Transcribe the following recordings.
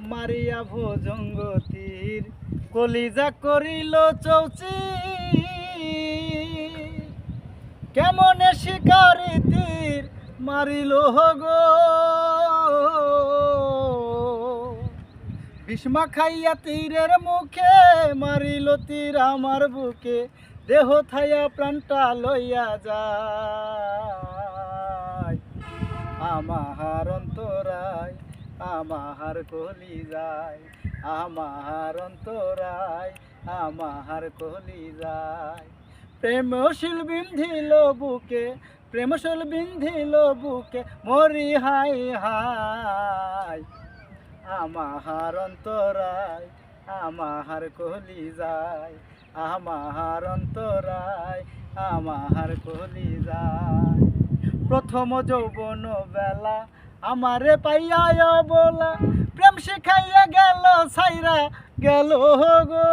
মারিয়া ভোজঙ্গতীর কলিজা করিল চৌচি কেমনে শিকারি তীর মারিল গো ভীষ্মা খাইয়া তীরের মুখে মারিল তীর আমার বুকে দেহ থাইয়া প্রাণটা লইয়া যায় আমার অন্তরায় আমার কলিজায় আমার অন্তরায় আমার কলিজায় প্রেমশীল বিন্ধিল বুকে প্রেমশীল বিন্ধিল বুকে মরি হাই হাই আমার অন্তরায় আমার কলিজায় আমার অন্তরায় আমার কলিজায় প্রথম যৌবন বেলা আমারে পাইয়া বলা প্রেম শিখাইয়া গেল সাইরা গেল গো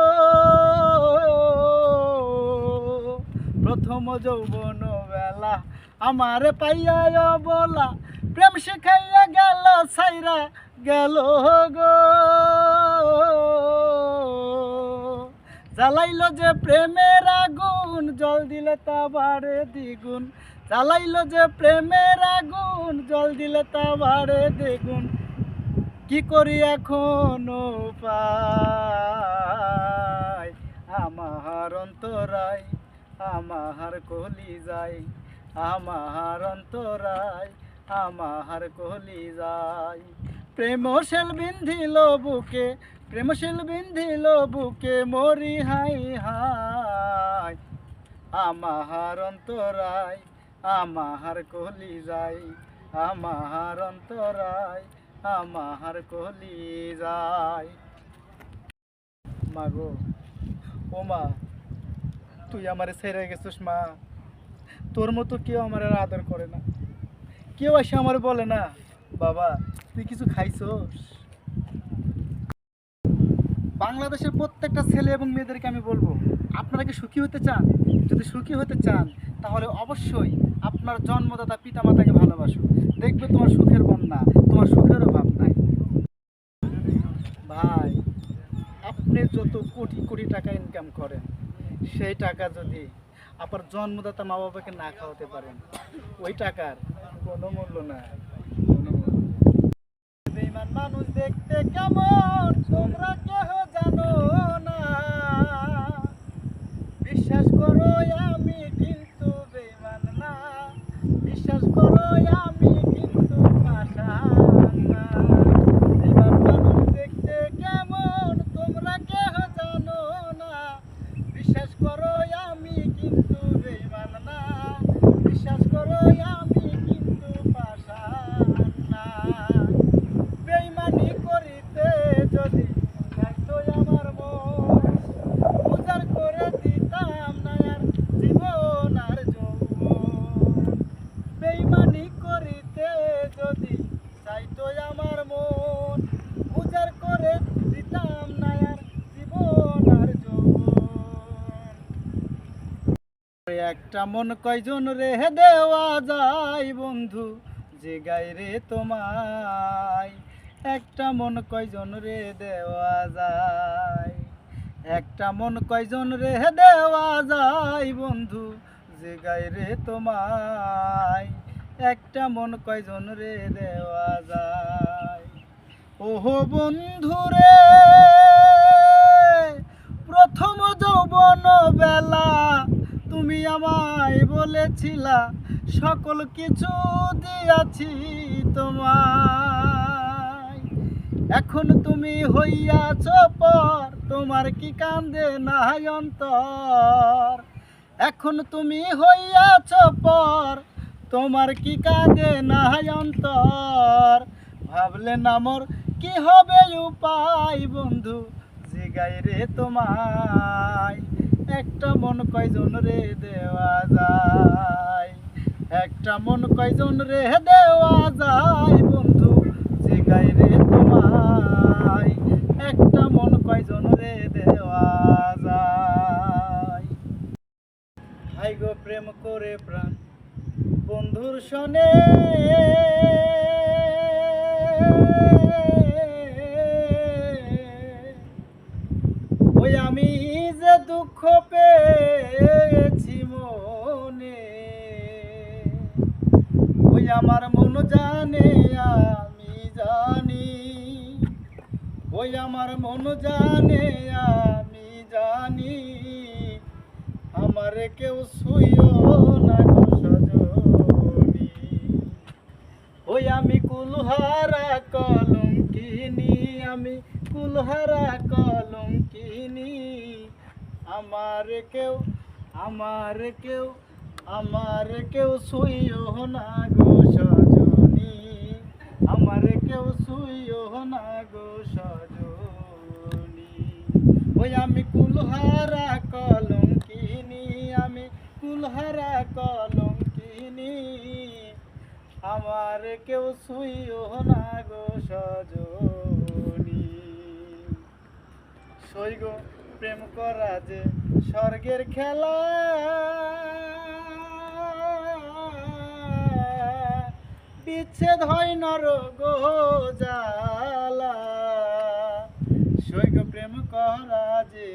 প্রথম যৌবন বেলা আমারে পাইয়া বলা প্রেম শিখাইয়া গেল সাইরা গেল গো জ্বালাইল যে প্রেমের আগুন জল দিলে তা বাড়ে দ্বিগুণ জ্বালাইল যে প্রেমের আগুন জল দিলে তা বাড়ে দ্বিগুণ কি করি এখন পাই আমার অন্তরায় আমার কলিজায় আমার অন্তরায় আমার কলিজায় প্রেমশীল বিন্ধিল বুকে প্রেমশীল বিন্ধিল বুকে মরি হাই হাই আমার অন্তরায় আমার কলিজায় আমার অন্তরায় আমার কলিজায় মাগো ও মা তুই আমারে ছেড়ে গেছিস মা তোর মতো কেউ আমার আদর করে না কেউ এসে আমার বলে না বাবা তুই কিছু খাইছস বাংলাদেশের প্রত্যেকটা ছেলে এবং মেয়েদেরকে আমি বলবো আপনারা কি সুখী হতে চান যদি সুখী হতে চান তাহলে অবশ্যই আপনার জন্মদাতা পিতামাতাকে ভালোবাসো দেখবে তোমার সুখের বন্যা তোমার সুখের অভাব নাই ভাই আপনি যত কোটি কোটি টাকা ইনকাম করেন সেই টাকা যদি আপনার জন্মদাতা মা বাবাকে না খাওয়াতে পারেন ওই টাকার কোনো মূল্য নাই বেঈমান মানুষ দেখতে কেমন তোমরা কেহ জানো না বিশ্বাস করো আমি কিন্তু বেঈমান না বিশ্বাস করো আমি কিন্তু পাষাণ না বেঈমান মানুষ দেখতে কেমন তোমরা কেহ জানো না বিশ্বাস করো আমি কিন্তু বেঈমান না বিশ্বাস করো আমি কিন্তু পাষাণ না বেঈমানি করিতে যদি যাইতো আমার মন উজাড় করে দিতাম না আর জীবন আর যৌবন বেঈমানি করিতে যদি যাইতো আমার মন উজাড় করে দিতাম না আর জীবন আর যৌবন একটা মন কয়জন রে দেওয়া যায় বন্ধু যে গাই রে তোমায় একটা মন কয়জন রে দেওয়া যায় একটা মন কয়জন রে দেওয়া যায় বন্ধু যে গাই রে তোমায় একটা মন কয়জন রে দেওয়া যায় ওহো বন্ধু রে প্রথম যৌবন বেলা তুমি আমায় বলেছিলা সকল কিছু দিয়াছি তোমায় এখন তুমি হইয়াছ পর তোমার কি কান্দে নাই অন্তর এখন তুমি হইয়াছ পর তোমার কি কাঁদে নাই অন্তর ভাবলে না মোর কি হবে উপায় বন্ধু জিগাই রে তোমায় একটা মন কয়জন রে দেওয়া যায় একটা মন কয়জন রে দেওয়া যায় বন্ধু জিগাই রে তোমায় একটা মন কয়জন রে দেওয়া যায় হাই গো প্রেম করে প্রাণ বন্ধুর সনে ওই আমার মন জানে আমি জানি, আমারে কেউ ছুঁইও না গো সজনী। ওই আমি কুলহারা কলঙ্কিনী, আমি কুলহারা কলঙ্কিনী, আমার কেউ আমার কেউ আমার কেউ ছুঁইও না গো সজনী, আমার কেউ ছুঁইও না গো সজনী। ওই আমি কুলহারা কলঙ্কিনী, আমি কুলহারা কলঙ্কিনী, আমার কেউ ছুঁইও না গো সজনী। সই গো প্রেম করা যে স্বর্গের খেলা, বিচ্ছেদ হয় নর গো জ্বালা। সই গো প্রেম করা যে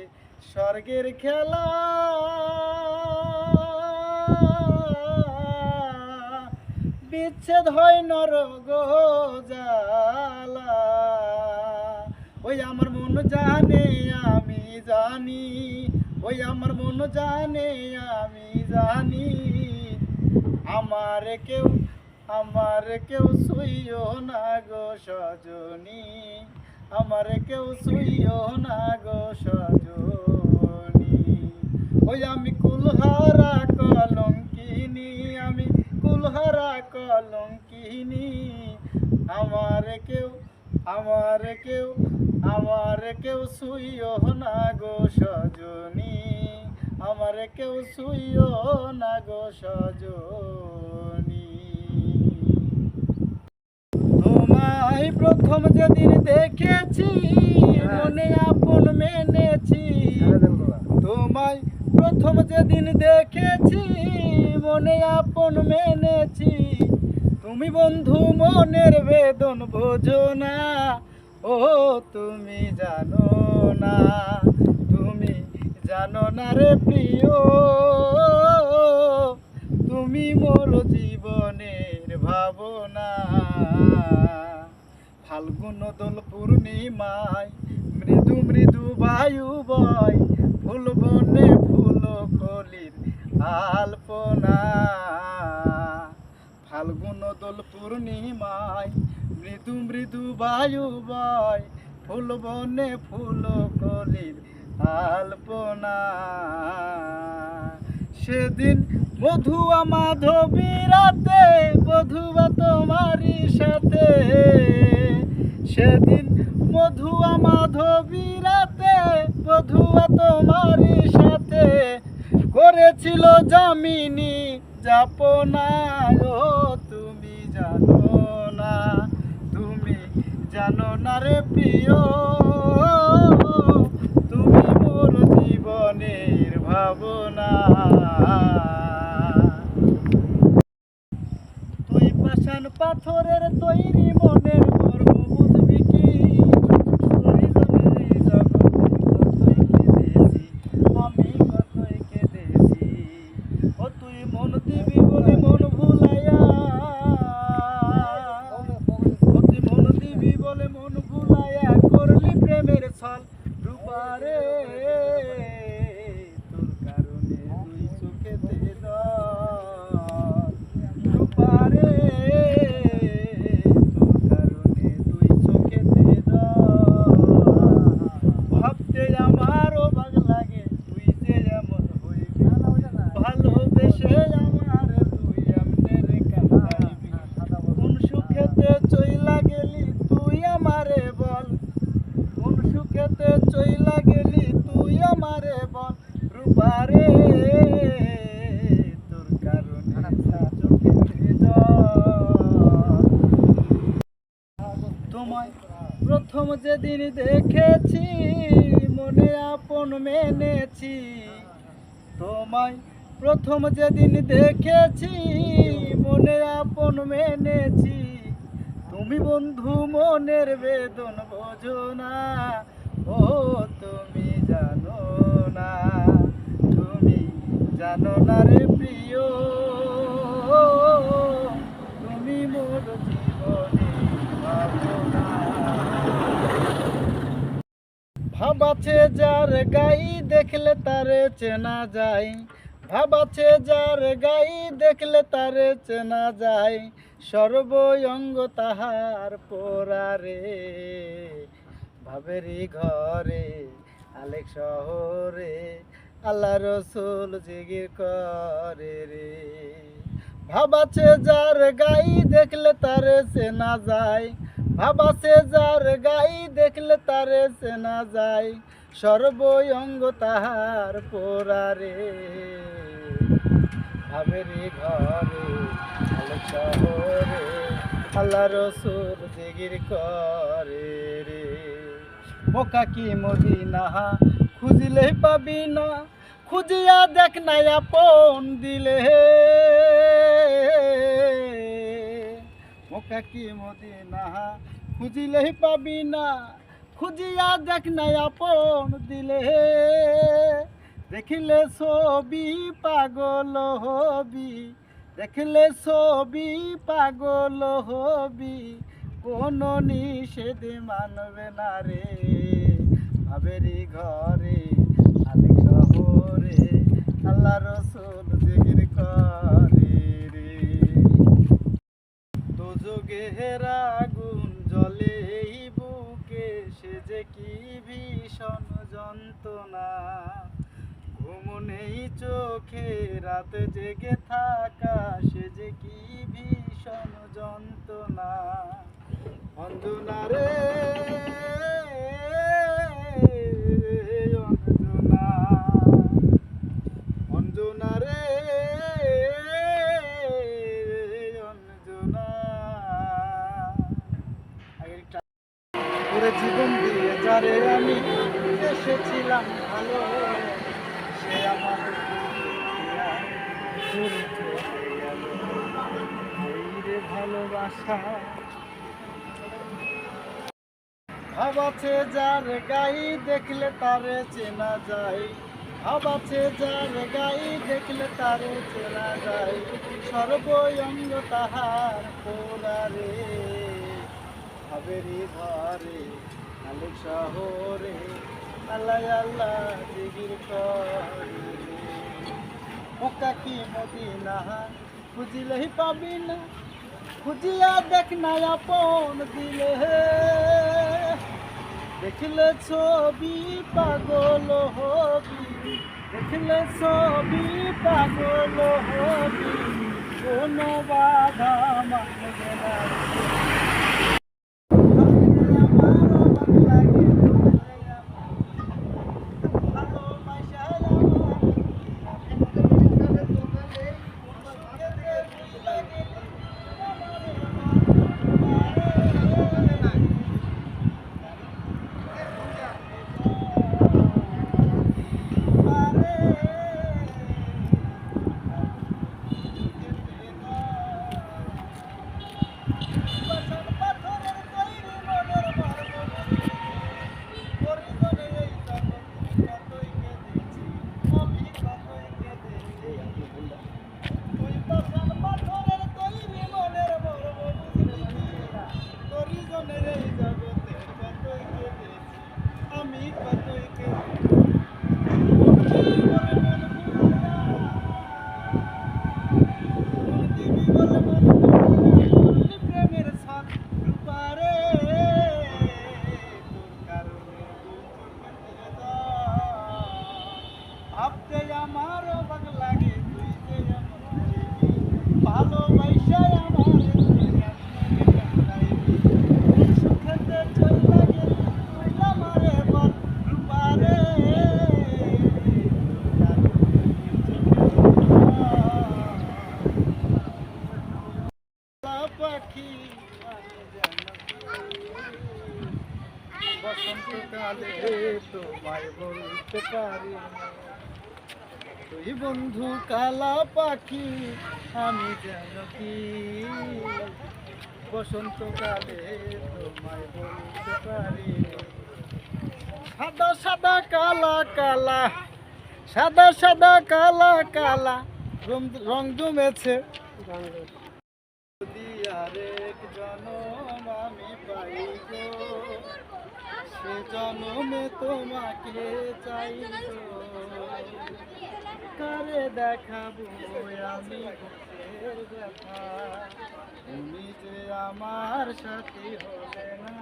স্বর্গের খেলা, বিচ্ছেদ হয় নর গো জ্বালা। ওই আমার মন জানে আমি জানি, ওই আমার মন জানে আমি জানি, আমার কেউ ছুঁইও না গো সজনী, আমার কেউ ছুঁইও না গো সজনী। ওই আমি কুলহারা কলঙ্কিনী, আমি কুলহারা কলঙ্কিনী, আমার কেউ ছুঁইও না গো সজনী, আমার কেউ ছুঁইও না গো সজনী। তোমায় প্রথম যেদিন দেখেছি মনে আপন মেনেছি, তোমায় প্রথম যেদিন দেখেছি মনে আপন মেনেছি, তুমি বন্ধু মনের বেদন বোঝো না, ও তুমি জানো না, তুমি জানো না রে প্রিয়, তুমি মোর জীবনের ভাবনা। ফাল্গুন দোল পূর্ণিমায় মৃদু মৃদু বায়ু বয়, ফুল বনে ফুল কলির আলপনা। ফাল্গুন দোল পূর্ণিমায় মৃদু মৃদু বায়ু বয়, ফুল বনে ফুল কলির আলপনা। সেদিন মধুয়া মাধবী রাতে বধুয়া তোমারই সাথে, সেদিন মধুয়া মাধবী রাতে বধুয়া তোমারই সাথে, করেছিল যামিনী যাপনা। ও তুমি জানো না, তুমি জানো না রে প্রিয়, তুমি মোর জীবনের ভাবনা। তুই পাষাণ পাথরের তৈরি মনের মর্ম বুঝবি কি, আমি কতই কেঁদেছি। ও তুই মন দিবি বলে মন ভুলাইয়া, তুই মন দিবি বলে মন ভুলাইয়া, করলি প্রেমের ছল রূপারে, তোর কারণে দুই চোখেতে জল রূপারে, তোর কারণে দুই চোখেতে জল। ভাবতে আমারও ভাগ লাগে তুই যে এমন হইবি, ভালোবেসে আমার তুই এমনের কাঁদাইবি, কোন সুখেতে চইলা গেলি তুই আমারে বল, কোন সুখেতে চইলা গেলি তুই আমারে বল রূপারে, তোর কারণে চোখেতে জল। তোমায় প্রথম যেদিন দেখেছি মনে আপন মেনেছি, তোমায় প্রথম যেদিন দেখেছি মনে আপন মেনেছি, তুমি বন্ধু মনের বেদন বোঝো না, ও তুমি জানো না, তুমি জানো না রে প্রিয়, তুমি মোর জীবনের ভাবনা। ভাব আছে যার গাই দেখলে তারে চেনা যায়, ভাব আছে যার গাই দেখলে তারে চেনা যায়, সর্বঙ্গ তাহার পোড়ারে, ভাবেরই ঘরে আলেক শহরে আল্লাহ রসুল জিগির করে রে। ভাব আছে যার গাই দেখলে তারে চেনা যায়, ভাব আছে যার গাই দেখলে তারে চেনা যায়, সর্বঙ্গ তাহার পোড়ারে, ভাবেরই ঘরে আলেক শহরে আল্লাহ রসুল জিগির করে রে। বোকা কি মদিনা খুঁজিলেই পাবি না, খুঁজিয়া দেখ না আপন দিলে, বোকা কি মদিনা খুঁজিলেই পাবি না, খুঁজিয়া দেখ না আপন দিলে, দেখিলে ছবি পাগল হবি, দেখলে ছবি পাগল হবি, কোন নিষেধ মানবে না রে, ভাবেরই ঘরে আলেক শহরে আল্লাহ রসুল জিকির করে রে। দোজখের আগুন জ্বলে এই বুকে, সে যে কি ভীষণ যন্ত্রণা, ঘুম নেই চোখে রাত জেগে থাকা, সে যে কি ভীষণ যন্ত্রণা, অঞ্জনা রে অঞ্জনা, অঞ্জনা রে অঞ্জনা, পুরো জীবন দিয়ে যারে আমি এসেছিলাম ভালো, সে আমার ভালোবাসা। ভাব আছে যার গাই দেখলে তারে চেনা যায়, ভাব আছে যার গাই দেখলে তারে চেনা যায়, সর্বঙ্গ তাহার পোড়ারে, ভাবেরই ঘরে আলেক শহরে আল্লাহ আল্লাহ জিকির করে। বোকা কি মদিনা খুঁজিলেই পাবি না, খুঁজিয়া দেখ না আপন দিলে, দেখলে ছবি পাগল হবি, দেখলে ছবি পাগল হবি, কোনো বাধা মানবে না। বসন্তকালে তোমায় বলতে পারি, তুই বন্ধু কালা পাখি আমি যেন কি, বসন্তকালে তোমায় বলতে পারি। সাদা সাদা কালা কালা, সাদা সাদা কালা কালা রং জমেছে, যদি আরেক জনম আমি পাই গো, সে জনমে তোমাকে চাই কারে দেখাবো আমি বুকের ব্যথা তুমি যে আমার সাথী হলে না।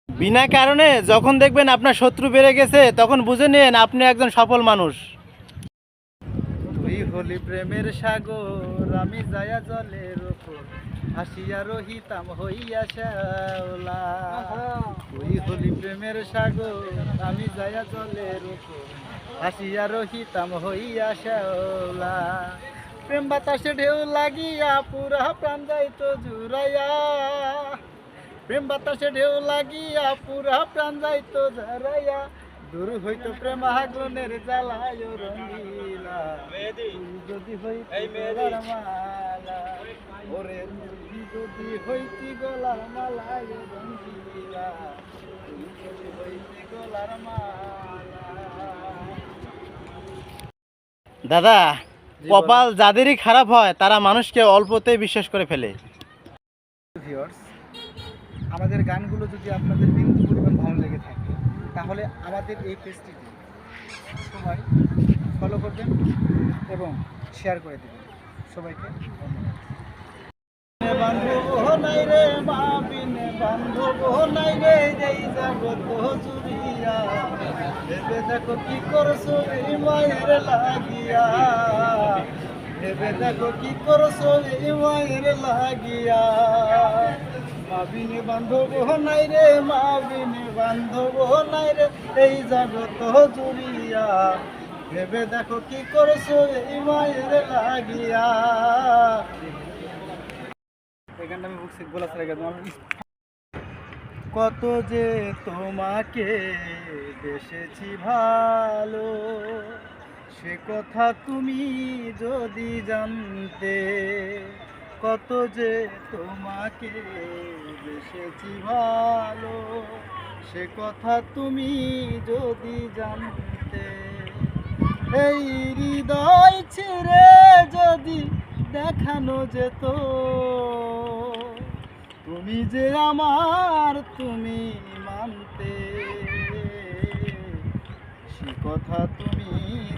বিনা কারণে যখন দেখবেন আপনার শত্রু বেড়ে গেছে তখন বুঝে নিন আপনি একজন সফল মানুষ। তুই হলি প্রেমের সাগর আমি যায়া জলের উপর হাসিয়া রহিতাম হইয়া শ্যাওলা। তুই হলি প্রেমের সাগর আমি যায়া জলের উপর হাসিয়া রহিতাম হইয়া শ্যাওলা। প্রেম বাতাসে ঢেউ লাগিয়া পুরা প্রাণ যাইতো জুড়াইয়া প্রেম বাতাসে ঢেউ লাগিয়া পুরা প্রাণ যাইতো ঝরাইয়া দূর হইতো প্রেম আগুনের জ্বালায় রঙিলা যদি হইতি গলার মালা ওরে যদি হইতি গলার মালায় রঙিলা যদি হইতি গলার মালা। দাদা, কপাল যাদেরই খারাপ হয় তারা মানুষকে অল্পতেই বিশ্বাস করে ফেলে। আমাদের গানগুলো যদি আপনাদের বিন্দু পরিমাণ ভালো লেগে থাকে তাহলে আমাদের এই পেজটিকে সবাই ফলো করবেন এবং শেয়ার করে দেবেন। সবাইকে বান্ধব নাই রে মাবিনে বান্ধব নাই রে এই জগৎ জুড়িয়া ভেবে দেখো কি করছো এই মায়ের লাগিয়া ভেবে দেখো কি করছো এই মায়ের লাগিয়া। মাবিনে বান্ধব নাই রে মাবিনে বান্ধব নাই রে এই জগৎ জুড়িয়া ভেবে দেখো কি করছো এই মায়ের লাগিয়া। এখানটা আমি বুঝছি গোলা ছেড়ে কত যে তোমাকে বেসেছি ভালো সে কথা তুমি যদি জানতে কত যে তোমাকে বেসেছি ভালো সে কথা তুমি যদি জানতে এই হৃদয় ছেড়ে যদি দেখানো যেত তুমি যে আমার তুমি মানতে সে কথা তুমি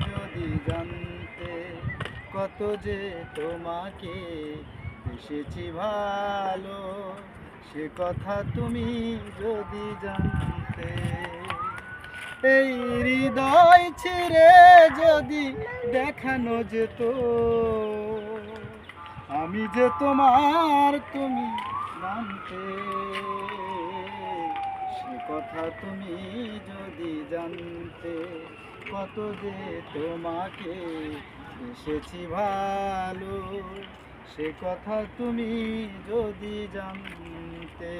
যদি জানতে কত যে তোমাকে বেসেছি ভালো সে কথা তুমি যদি জানতে এই হৃদয় ছেড়ে যদি দেখানো যেত আমি যে তোমার তুমি জানতে সে কথা তুমি যদি জানতে কত যে তোমাকে বেসেছি ভালো সে কথা তুমি যদি জানতে।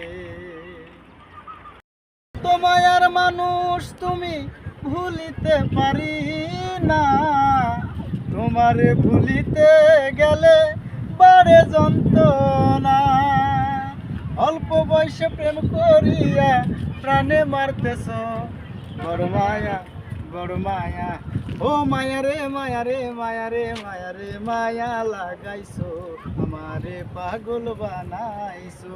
তোমায় আর মানুষ তুমি ভুলিতে পারি না তোমারে ভুলিতে গেলে বাড়ে যন্ত্রণা অল্প বয়সে প্রেম করিয়া প্রাণে মারতেছ বড় মায়া বড় মায়া ও মায়া রে মায়া রে মায়া রে মায়া রে মায়া লাগাইছো আমারে পাগল বানাইছো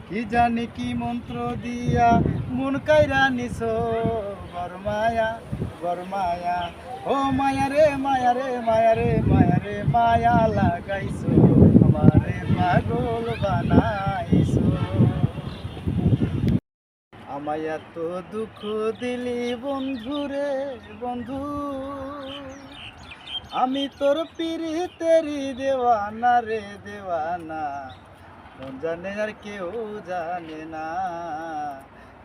কি জানি কি মন্ত্র দিয়া মন কাইরা নিছো বড় মায়া ও মায়া রে মায়া রে মায়া রে মায়া রে মায়া লাগাইছো আমারে পাগল বানাইছো। আমায় এত দুঃখ দিলি বন্ধু রে বন্ধু আমি তোর পিরিতেরি দেওয়ানা রে দেওয়ানা মন জানে আর কেউ জানে না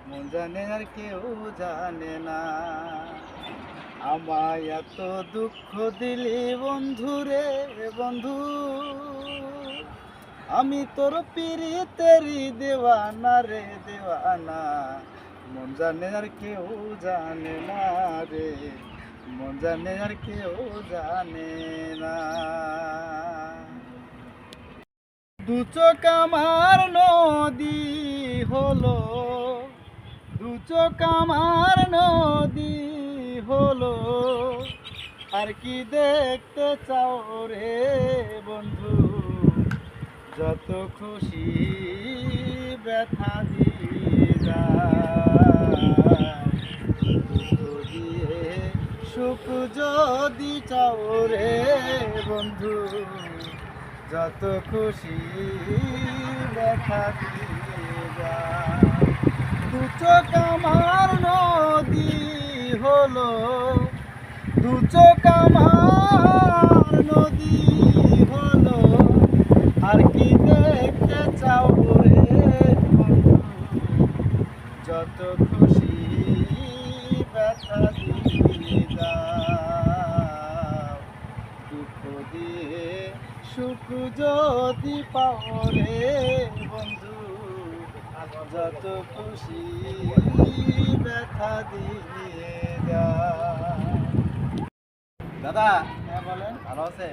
মন জানে আর কেউ জানে না। আমায় এত দুঃখ দিলি বন্ধু রে বন্ধু আমি তোর পিরিতেরি দেওয়ানা রে দেওয়ানা মন জানে আর কেউ জানে না রে মন জানে আর কেউ জানে না। দু চোখ আমার নদী হলো দু চোখ আমার নদী হলো আর কি দেখতে চাও রে বন্ধু যত খুশি ব্যথা দিয়ে যায়। দিয়ে সুখ যদি চাও রে বন্ধু, যত খুশি ব্যথা দিয়ে যায়। দু চোখ আমার নদী হলো, দু চোখ আমার নদী হলো, আর কি দেখতে চাও রে বন্ধু, যত খুশি ব্যথা দিয়ে যাও। দুঃখ দিয়ে সুখ যদি পাও রে বন্ধু, যত খুশি ব্যথা দিয়ে যাও। দাদা, হ্যাঁ বলেন, ভালো আছে?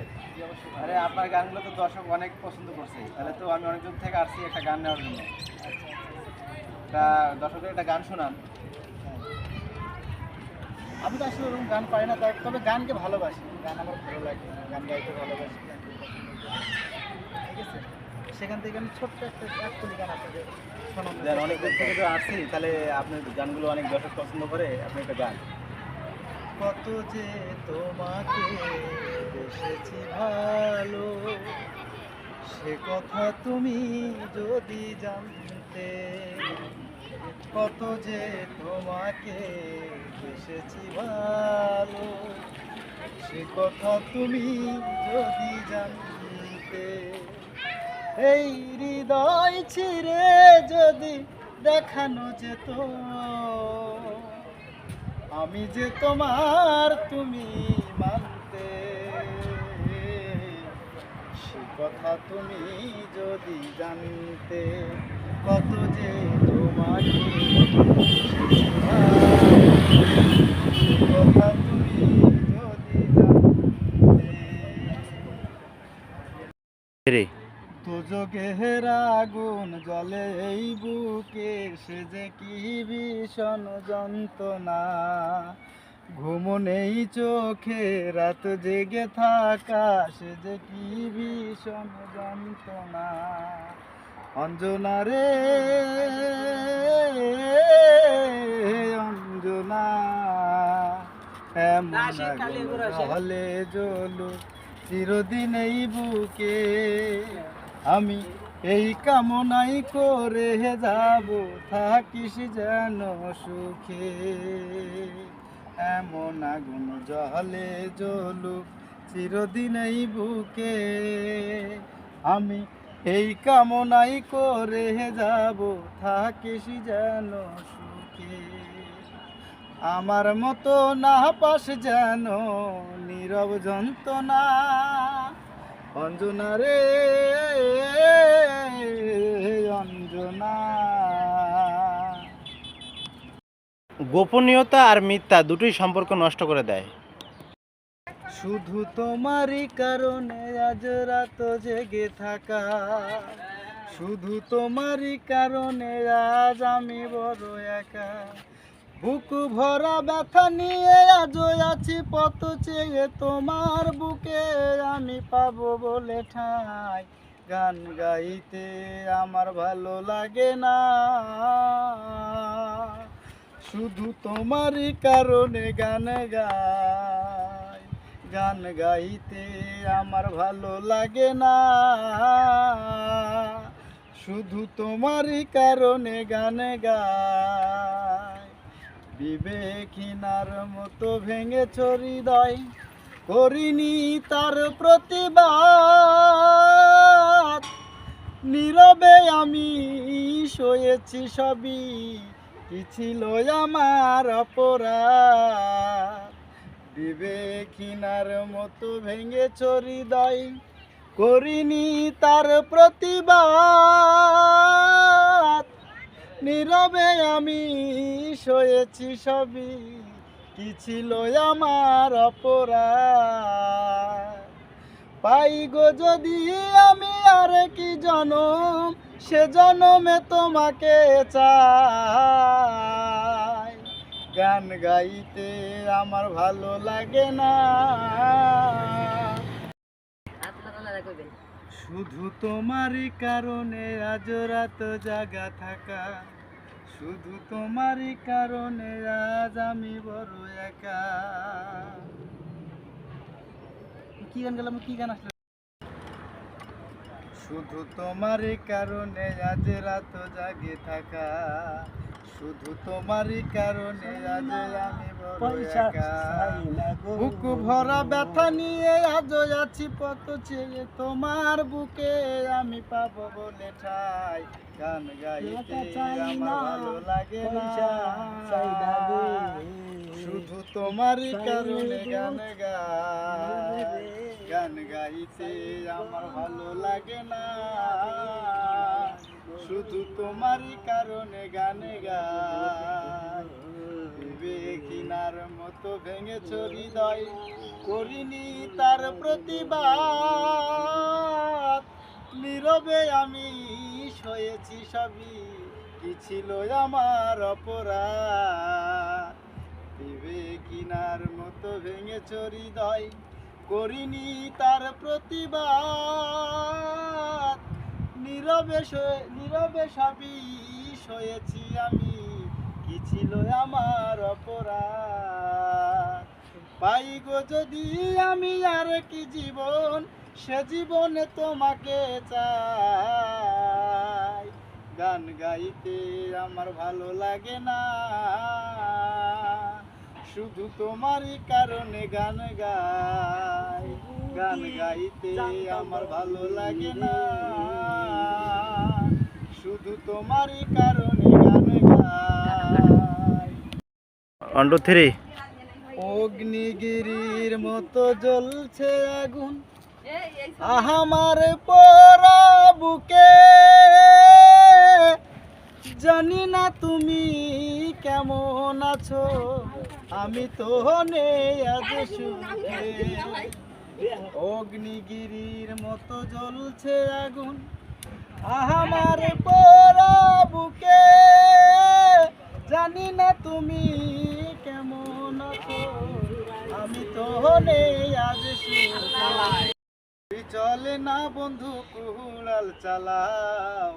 আরে আপনার গানগুলো তো দর্শক অনেক পছন্দ করছে, তাহলে তো আমি অনেক দূর থেকে আসছি একটা গান নেওয়ার জন্য। তা দর্শকের একটা গান শোনান। আমি তো আসলে ওরকম গান পাই না, তবে গানকে ভালোবাসি, গান আমার ভালো লাগে, গান গাইতে ভালোবাসি, গান করতে ভালোবাসি। ঠিক আছে, সেখান থেকে আমি ছোট্ট একটা একটুখানি গান আপনাকে শোনাবো। অনেক দূর থেকে তো আসছি, তাহলে আপনার গানগুলো অনেক দর্শক পছন্দ করে, আপনি একটা গান। কত যে তোমাকে বেসেছি ভালো, সে কথা তুমি যদি জানতে। কত যে তোমাকে বেসেছি ভালো, সে কথা তুমি যদি জানতে। এই হৃদয় ছিঁড়ে যদি দেখানো যেত, আমি যে তোমার তুমি মানতে। সে কথা তুমি যদি জানতে, কত যে তোমাকে সে কথা তুমি যদি জানতে। দুযোগের আগুন জ্বলে এই বুকে, সে যে কি ভীষণ যন্ত্রণা। ঘুম নেই চোখে রাত জেগে থাকা, সে যে কি ভীষণ যন্ত্রণা। অঞ্জনা রে অঞ্জনা, এমন হলে জ্বলু চিরদিন এই বুকে। আমি এই কামনাই করে যাব, থাকিস যেন সুখে। এমন আগুন জ্বলে জ্বলুক চিরদিন এই বুকে। আমি এই কামনাই করে যাব, থাকিস যেন সুখে। আমার মতো না পাস যেন নীরব যন্ত্রণা। অঞ্জনা রে অঞ্জনা। গোপনীয়তা আর মিথ্যা দুটোই সম্পর্ক নষ্ট করে দেয়। শুধু তোমারই কারণে আজ রাত জেগে থাকা, শুধু তোমারই কারণে আজ আমি বড় একা। বুক ভরা ব্যথা নিয়ে আজও আছি পথ চেয়ে, তোমার বুকে আমি পাবো বলে ঠাঁই। গান গাইতে আমার ভালো লাগে না, শুধু তোমারই কারণে গান গাই। গান গাইতে আমার ভালো লাগে না, শুধু তোমারই কারণে গান গাই। বিবেকহীনার মতো ভেঙেছ হৃদয়, করিনি তার প্রতিবাদ। নীরবে আমি সয়েছি সবই, কি ছিল আমার অপরাধ। বিবেকহীনার মতো ভেঙেছ হৃদয়, করিনি তার প্রতিবাদ। নীরবে আমি সয়েছি সবই, কি ছিল আমার অপরাধ। পাই গো যদি আমি আর কি জনম, সে জনমে তোমাকে চাই। গান গাইতে আমার ভালো লাগে না, শুধু তোমারই কারণে আজ রাত জাগা থাকা, শুধু তোমারই কারণে আজ আমি বড় একা। কি গান গেলাম, কি গান আসলো? শুধু তোমারই কারণে আজ রাত জাগে থাকা, শুধু তোমারই কারণে আজ আমি বড় একা। বুক ভরা ব্যথা নিয়ে আজ আছি পথ চেয়ে, তোমার বুকে আমি পাবো বলে ঠাই। গান গাইতে আমার ভালো লাগে না, শুধু তোমারই কারণে গান গাই। গান গাইতে আমার ভালো লাগে না, শুধু তোমারই কারণে গান গাই। কিনার মতো ভেঙেছ হৃদয়, করিনি তার প্রতিবাদ। নীরবে আমি সয়েছি সবই, কি ছিল আমার অপরাধ। কিনার মতো ভেঙেছ হৃদয়, করিনি তার প্রতিবাদ। নীরবে সবই সয়েছি আমি, কি ছিল আমার অপরাধ। পাই গো যদি আমি আর কি জীবন, সে জীবনে তোমাকে চাই। গান গাইতে আমার ভালো লাগে না, শুধু তোমারই কারণে গান গাই। গান গাইতে আমার ভালো লাগে না, শুধু তোমারই কারণে গান গাই। 1 2 3 অগ্নিগিরির মতো জ্বলছে আগুন আমার পোড়া বুকে, জানি না তুমি কেমন আছো, আমি তো নেই আজ সুখে। অগ্নিগিরির মতো জ্বলছে আগুন আমার পোড়া বুকে, জানি না তুমি কেমন আছো, আমি তো নেই আজ সুখে। চলে না বন্ধু কুড়াল চালাও,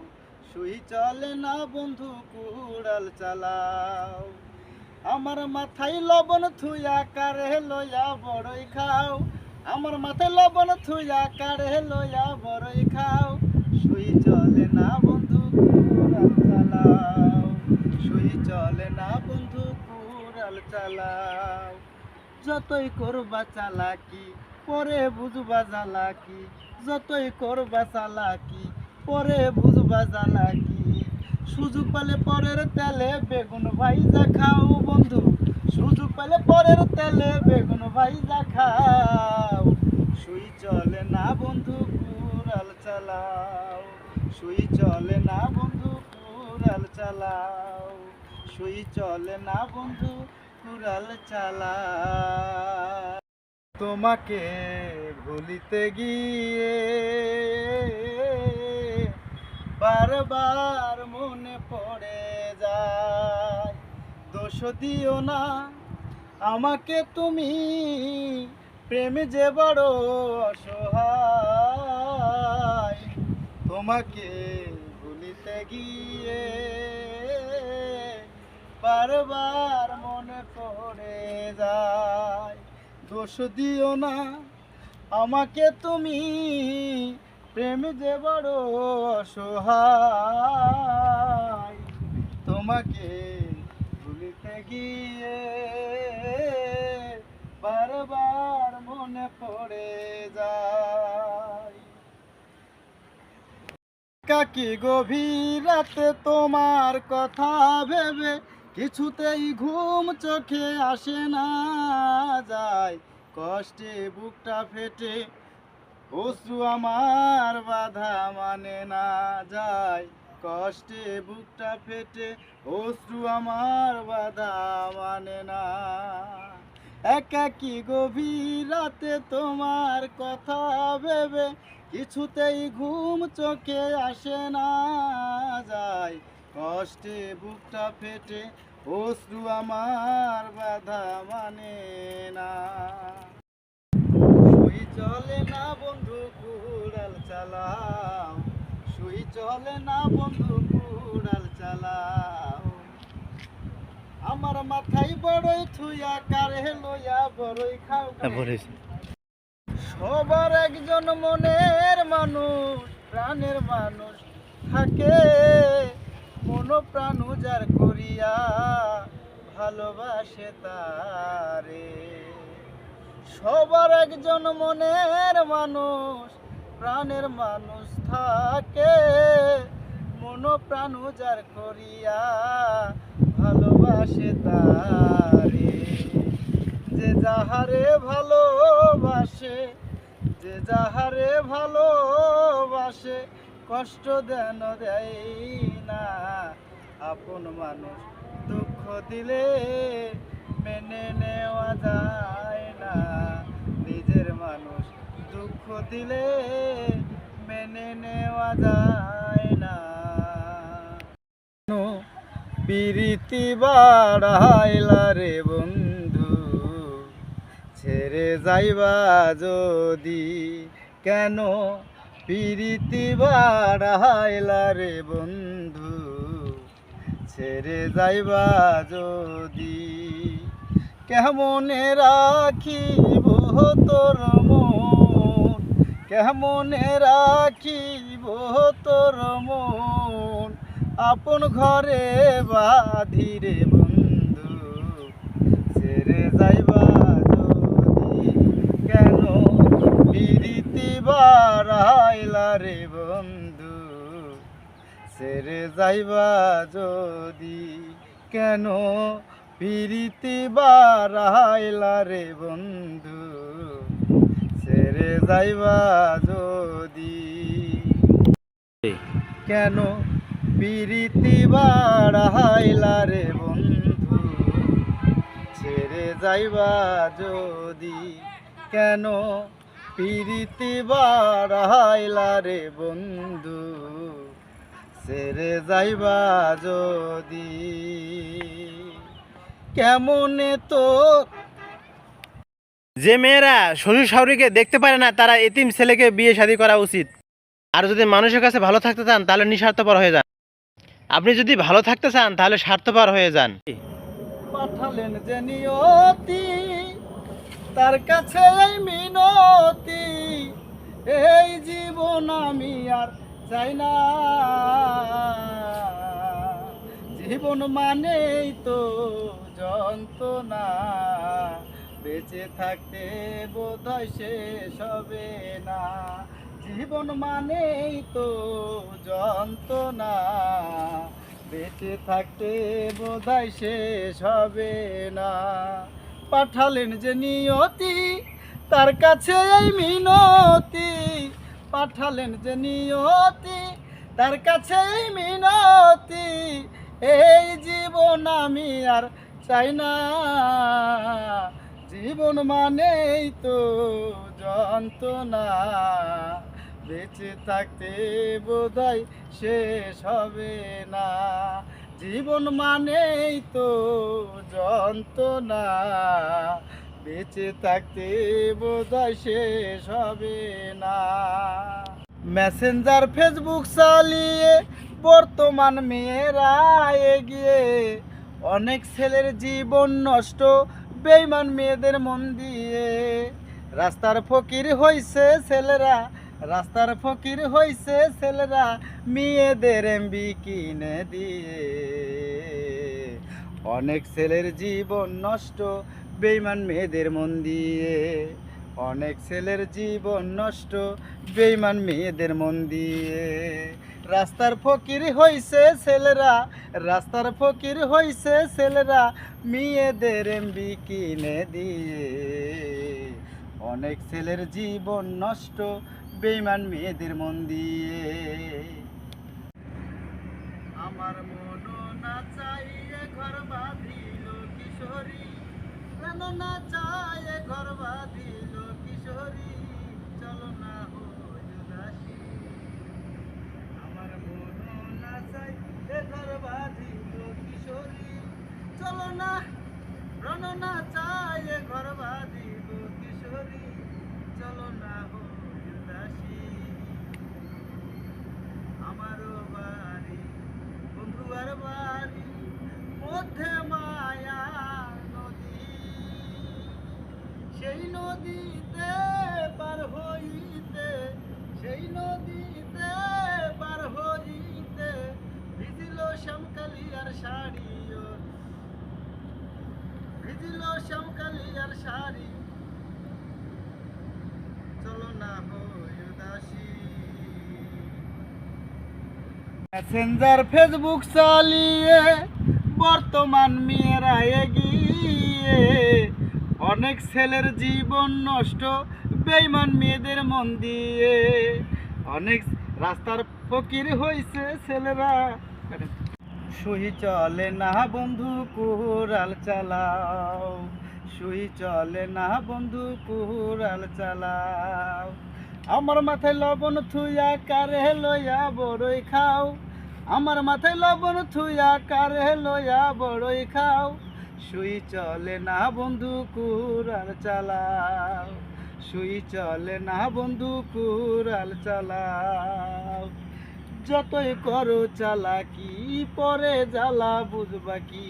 সুই চলে না বন্ধু কুড়াল চালাও। আমার মাথায় লবণ থুইয়া কারে লইয়া বড়ই খাও, আমার মাথায় লবণ থুইয়া কারে লইয়া বড়ই খাও। সুই চলে না বন্ধু কুড়াল চালাও, সুই চলে না বন্ধু কুড়াল চালাও। যতই করবা চালাকি পরে বুঝবা জ্বালাকি, যতই করবা চালাকি পরে বুঝবা জ্বালাকি। সুযোগ পেলে পরের তেলে বেগুন ভাইজা খাও বন্ধু, সুযোগ পেলে পরের তেলে বেগুন ভাইজা খাও। সুই চলে না বন্ধু কুড়াল চালাও, সুই চলে না বন্ধু কুড়াল চালাও, সুই চলে না বন্ধু কুড়াল চালাও। তোমাকে ভুলিতে গিয়ে বারবার মনে পড়ে যায়। দোষ দিও না আমাকে তুমি, প্রেমে যে বড় অসহায়। তোমাকে ভুলিতে গিয়ে বারবার মনে পড়ে যায়। দোষ দিও না আমাকে তুমি, প্রেম যে বড় অসহায়। তোমাকে ভুলিতে গিয়ে বারবার মনে পড়ে যায়। কাকি গভীর রাতে তোমার কথা ভেবে কিছুতেই ঘুম চোখে আসে না যায়। কষ্টে বুকটা ফেটে অশ্রু আমার বাধা মানে না যায়। কষ্টে বুকটা ফেটে অশ্রু আমার বাধা মানে না। একাকী গভীর রাতে তোমার কথা ভেবে কিছুতেই ঘুম চোখে আসে না যায়। কষ্টে বুকটা ফেটে অশ্রু আমার বাধা মানে না। সুই চলে না বন্ধু কুড়াল চালাও, সুই চলে না বন্ধু কুড়াল চালাও। আমার মাথায় বড়ই থুইয়া কারে লইয়া বড়ই খাও। সবার একজন মনের মানুষ, প্রাণের মানুষ থাকে, মন প্রাণ উজাড় করিয়া ভালোবাসে তারে। সবার একজন মনের মানুষ, প্রাণের মানুষ থাকে, মন প্রাণ উজাড় করিয়া ভালোবাসে তারে। যে যাহারে ভালোবাসে, যে যাহারে ভালোবাসে, কষ্ট দেন দেয় না। আপন মানুষ দুঃখ দিলে মেনে নেওয়া যায় না, নিজের মানুষ দুঃখ দিলে মেনে নেওয়া যায় না। প্রীতি বাড়াইলা রে বন্ধু, ছেড়ে যাইবা যদি কেন? প্রীতি বাড়াইলা রে বন্ধু, ছেড়ে যাইবা যদি। কেমনে রাখিব তোর মন, কেমনে রাখিব তোর মন, আপন ঘরে বাঁধি রে বন্ধু, ছেড়ে যাইবা যদি কেন? প্রীতি বাড়াইলা রে বন্ধু, ছেড়ে যাইবা যদি কেন? প্রীতি বাড়াইলা রে বন্ধু, ছেড়ে যাইবা যদি কেন? প্রীতি বাড়াইলা রে বন্ধু, ছেড়ে যাইবা যদি কেন? প্রীতি বাড়াইলা রে বন্ধু, ছেড়ে যাইবা যদি। কেমনে তো যে মেয়েরা শ্বশুর শাশুড়িকে দেখতে পারে না তারা এতিম ছেলেকে বিয়ে শাদী করা উচিত। আর যদি মানুষের কাছে ভালো থাকতে চান তাহলে নিঃস্বার্থপর হয়ে যান। আপনি যদি ভালো থাকতে চান তাহলে স্বার্থপর হয়ে যান। পাঠালেন যে নিয়তি, তার কাছে এই মিনতি, এই জীবন আমি আর চাই না। জীবন মানেই তো যন্ত্রণা, বেঁচে থাকতে বোধহয় শেষ হবে না। জীবন মানেই তো যন্ত্রণা, বেঁচে থাকতে বোধহয় শেষ হবে না। পাঠালেন যে নিয়তি, তার কাছে এই মিনতি, পাঠালেন যে নিয়তি, তার কাছে এই মিনতি, এই জীবন আমি আর চাই না। জীবন মানেই তো যন্ত্রণা, বেঁচে থাকতে বোধহয় শেষ হবে না। জীবন মানেই তো যন্ত্রণা, বেঁচে থাকতে বোধহয় শেষ হবে না। মেসেঞ্জার ফেসবুক চালিয়ে বর্তমান মেয়েরা এগিয়ে, অনেক ছেলের জীবন নষ্ট বেঈমান মেয়েদের মন দিয়ে। রাস্তার ফকির হইছে ছেলেরা, রাস্তার ফকির হইছে ছেলেরা, মেয়েদের এমবি কিনে দিয়ে। অনেক ছেলের জীবন নষ্ট বেঈমান মেয়েদের মন দিয়ে, অনেক ছেলের জীবন নষ্ট বেঈমান মেয়েদের মন দিয়ে। রাস্তার ফকির হইছে ছেলেরা, রাস্তার ফকির হইছে ছেলেরা, মেয়েদের এমবি কিনে দিয়ে। অনেক ছেলের জীবন নষ্ট বেঈমান মেয়েদের মন দিয়ে। আমার মন না চাইয়ে ঘর বাঁধিল কিশোরী, প্রাণ না চাইয়ে ঘর বাঁধিল কিশোরী, চলো না হই উদাসী। আমার মন না চাইয়ে ঘর বাঁধিল কিশোরী, চলো না, প্রাণ না চাইয়ে ঘর বাঁধিল কিশোরী, চলো না হই উদাসী। মধ্যে মায়া নদী, সেই নদীতে পার হইতে, সেই নদীতে পার হইতে ভিজিল শ্যামকালিয়ার শাড়ি, ভিজিল শ্যামকালিয়ার শাড়ি, চলো না হই উদাসী। মেসেঞ্জার ফেসবুক চালিয়ে বর্তমান মেয়েরা এগিয়ে, অনেক ছেলের জীবন নষ্ট বেঈমান মেয়েদের মন দিয়ে, অনেক রাস্তার ফকির হইছে ছেলেরা। সুই চলে না বন্ধু কুড়াল চালাও, সুই চলে না বন্ধু কুড়াল চালাও। আমার মাথায় লবণ থুইয়া কারে লইয়া বড়ই খাও, আমার মাথায় লবণ থুইয়া কারে লইয়া বড়ই খাও। সুই চলে না বন্ধু কুড়াল চালাও, সুই চলে না বন্ধু কুড়াল চালাও। যতই করো চালাকি পরে জ্বালা বুঝবা কি,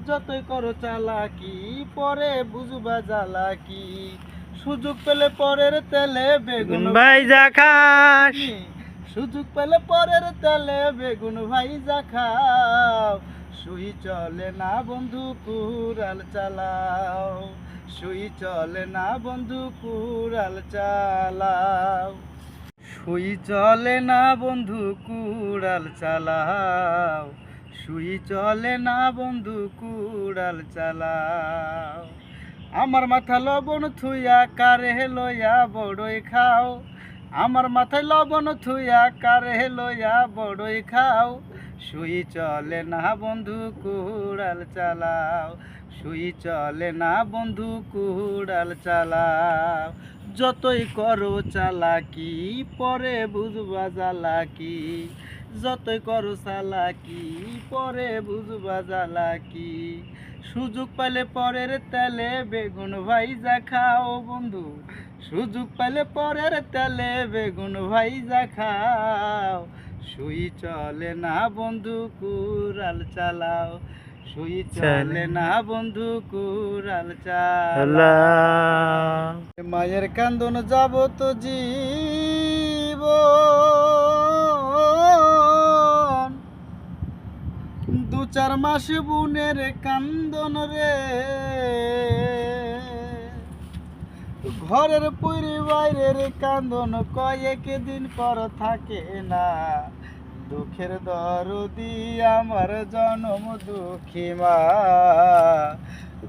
যতই করো চালাকি পরে বুঝবা জ্বালা কি। সুযোগ পেলে পরের তেলে বেগুন ভাইজা খাস, সুযোগ পেলে পরের তেলে বেগুন ভাইজা খাও। সুই চলে না বন্ধু কুড়াল চালাও, সুই চলে না বন্ধু কুড়াল চালাও। সুই চলে না বন্ধু কুড়াল চালাও, সুই চলে না বন্ধু কুড়াল চালাও। আমার মাথা লবণ থুইয়া কারে লইয়া বড়ই খাও, আমার মাথায় লবণ থুইয়া কারে লইয়া বড়ই খাও। সুই চলে না বন্ধু কুড়াল চালাও, সুই চলে না বন্ধু কুড়াল চালাও। যতই করো চালাকি পরে বুঝবা জ্বালাকি, যতই করো চালাকি পরে বুঝবা জ্বালাকি। সুযোগ পাইলে পরের তেলে বেগুন ভাইজা খাও বন্ধু, সুযোগ পাইলে পরের তেলে বেগুন ভাইজা খাও। সুই চলে না বন্ধু কুড়াল চালাও, সুই চলে না বন্ধু কুড়াল চালাও। মায়ের কান্দন যাব তো জীবন, দু চার মাস বুনের কান্দন রে, ঘরের পুরি বাইরের কান্দন কয়েক দিন পর থাকে না। দুঃখের দরদি আমার জনম দুঃখী মা,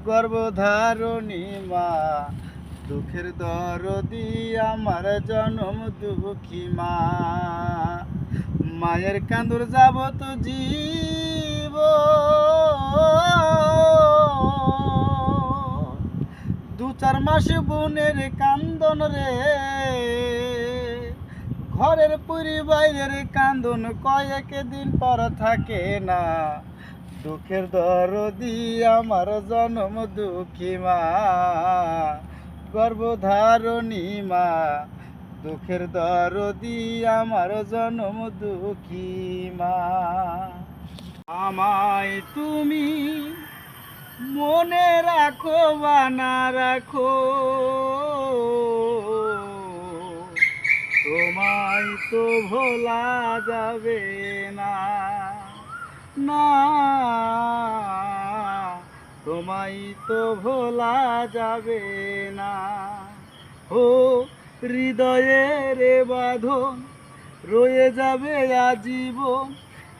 গর্ভধারণী মা। দুঃখের দরদি আমার জনম দুঃখী মা, মায়ের কান্দর যাব তো জীব, দু চার মাস বোনের কান্দন রে, ঘরের পুরি বাইরের কান্দন কয়েক দিন পর থাকে না। দুঃখের দরদি আমার জনম দুঃখী মা, গর্ভধারণী মা। দুঃখের দরদি আমার জনম দুঃখী মা। আমায় তুমি মনে রাখো বা না রাখো, তোমায় তো ভোলা যাবে না, না তোমায় তো ভোলা যাবে না। ও হৃদয়ের বাঁধন রয়ে যাবে আজীবন,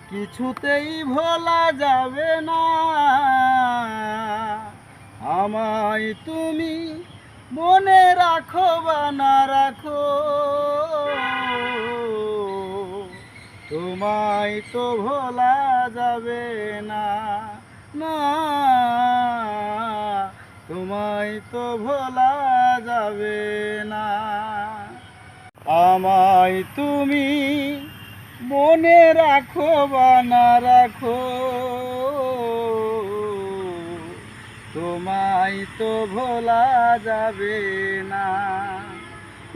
কিছুতেই ভোলা যাবে না। আমায় তুমি মনে রাখো বা না রাখো, তোমায় তো ভোলা যাবে না, না তোমায় তো ভোলা যাবে না। আমায় তুমি মনে রাখো বা না রাখো, তোমায় তো ভোলা যাবে না,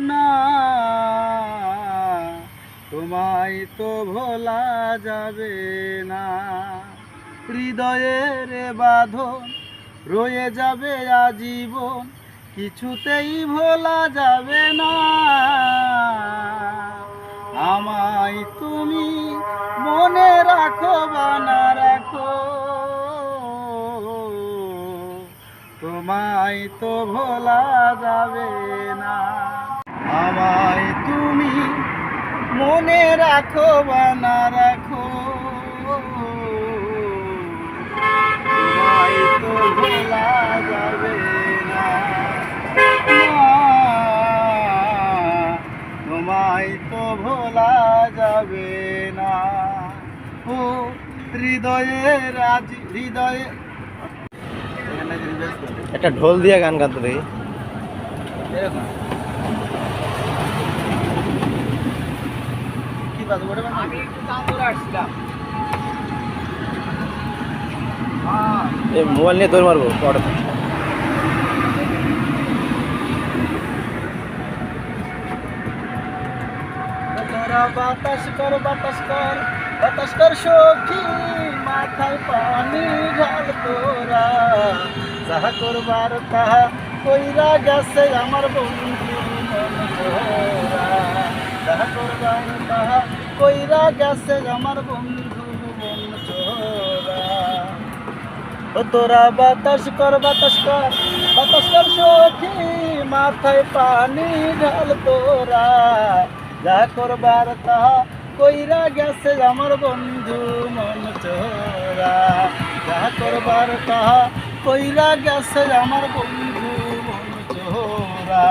না তোমায় তো ভোলা যাবে না। হৃদয়ের বাঁধন রয়ে যাবে আজীবন, কিছুতেই ভোলা যাবে না। আমায় তুমি মনে রাখো বা না রাখো, তোমায় তো ভোলা যাবে না। আমায় তুমি মনে রাখো বা না রাখো, তোমায় তো ভোলা যাবে না। তোমায় তো ভোলা যাবে না। ও হৃদয়ের আজ হৃদয়ে একটা ঢোল দিয়ে গান গাতে দেখি। এরকম কি বাজবো রে? আমি একটু টান ধরে আসছিলাম। এই মোবাইল নিয়ে দৌড় মারবো পরে। তোরা বাতাস কর বাতাস কর বাতাস কর সখী, মাথায় পানি ঢাল তোরা, যাহা করবার তাহা কইরা গেছে আমার বন্ধু মন তোরা, যাহা করবার তাহা কইরা গেছে আমার বন্ধু মন তোরা। ও তোরা বাতাস কর বাতাস কর বাতাস কর সখী, মাথায় পানি ঢাল তোরা, যা করবার তাহা কইরা গেছে আমার বন্ধু মন চোরা, যা করবার তাহা কইরা গেছে আমার বন্ধু মন চোরা।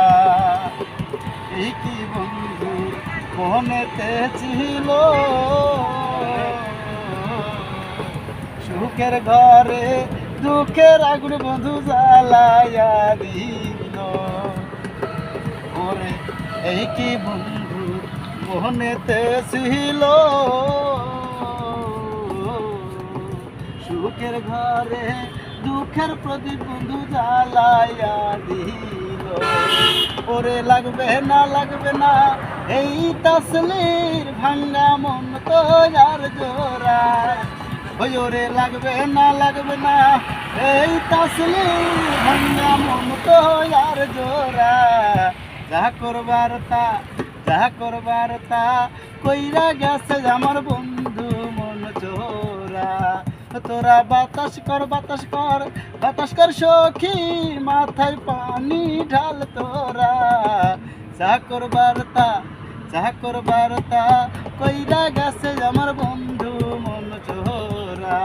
এই কি বন্ধু মনেতে ছিল, সুখের ঘরে দুঃখের আগুন বন্ধু জ্বালাইয়া দিল। ওরে এই কি বন্ধু মনেতে ছিল, সুখের ঘরে দুঃখের প্রদীপ বন্ধু জ্বালাইয়া দিল। ওরে লাগবে না এই তাসলির ভাঙ্গা মন তো আর জোড়া, ওই ওরে লাগবে না এই তাসলির ভাঙ্গা মন তো আর জোড়া, যাহা করবার তা কইরা গেছে আমার বন্ধু মন চোরা। তোরা বাতাস কর বাতাস কর সখী, মাথায় পানি ঢাল তোরা, যাহা করবার তা কইরা গেছে আমার বন্ধু মন চোরা।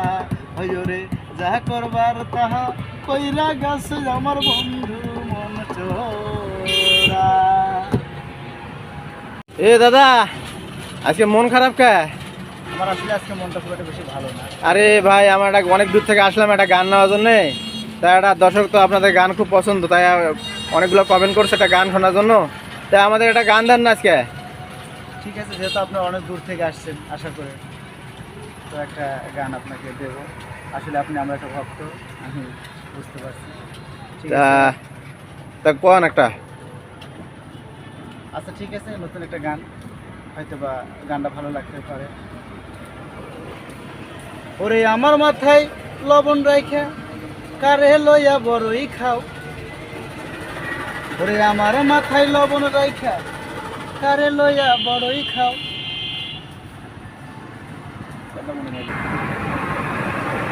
ওরে যাহা করবার তাহা কইরা গেছে আমার বন্ধু মন চোরা। এ দাদা, আজকে মন খারাপ কে? আমার আসলে আজকে মনটা খুব একটা বেশি ভালো না। আরে ভাই, আমার একটা অনেক দূর থেকে আসলাম একটা গান নেওয়ার জন্যে। তাই একটা দর্শক তো আপনাদের গান খুব পছন্দ, তাই অনেকগুলো কমেন্ট করছে একটা গান শোনার জন্য। তাই আমাদের একটা গান দেন না আজকে। ঠিক আছে, যেহেতু আপনারা অনেক দূর থেকে আসছেন, আশা করে তো একটা গান আপনাকে দেব। আসলে আপনি আমরা একটা ভক্ত, আমি বুঝতে পারছি। ঠিক আছে, তা কোন একটা? আচ্ছা ঠিক আছে, নতুন একটা গান, হয়তো বা গানটা ভালো লাগতে পারে। ওরে আমার মাথায় লবণ রাইখা কারে লইয়া বড়ই খাও, ওরে আমার মাথায় লবণ রাইখা কারে লইয়া বড়ই খাও।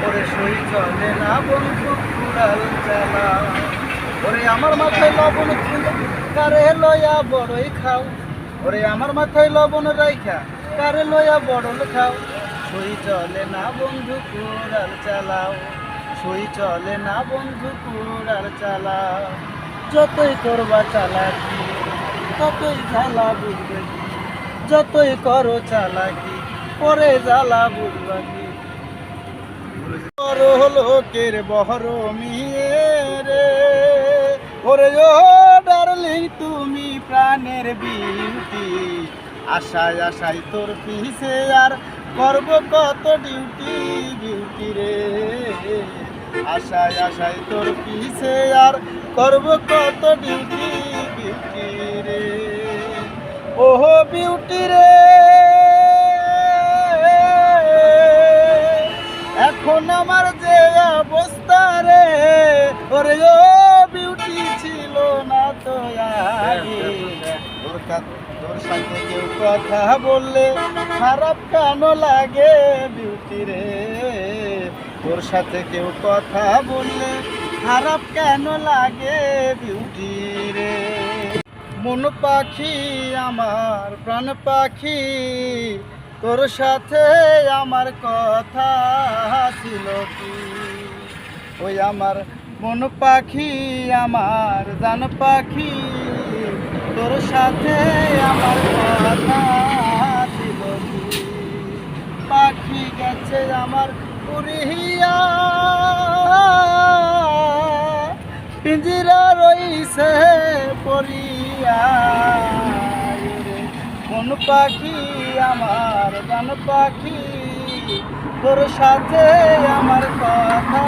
ওরে সই চলে না বন্ধু কুড়াল চালাও, ওরে আমার মাথায় লবণ তুলে কারে লইয়া বড়ই খাও, ওরে আমার মাথায় লবণ রাইখা কারে লইয়া বড়ল খাও। সই চলে না বন্ধু কুড়াল চালাও, সই চলে না বন্ধু কুড়াল চালাও। যতই করবা চালাকি ততই জ্বালা বুঝবে, যতই করো চালাকি পরে জ্বালা বুঝবা কি। বড় লোকের বহর মিয়ে রে, ওরে ও ডার্লিং তুমি প্রাণের বিউটি, আশায় তোর পিছে আর করব কত ডিউটি বিউটি রে, আশায় তোর পিছে আর করব কত ডিউটি বিউটি রে। ওহো বিউটি রে, এখন আমার সাথে কেউ কথা বললে খারাপ কেন লাগে বিউটি রে, তোর সাথে কেউ কথা বললে খারাপ কেন লাগে বিউটি রে। মন পাখি আমার প্রাণ পাখি, তোর সাথে আমার কথা ছিল কি, ওই আমার মন পাখি আমার জান পাখি, তোর সাথে আমার কথা ছিল কি। পাখি গেছে আমার উড়িয়া, পিঞ্জিরা রইছে পড়িয়া রে। মন পাখি আমার জান পাখি, তোর সাথে আমার কথা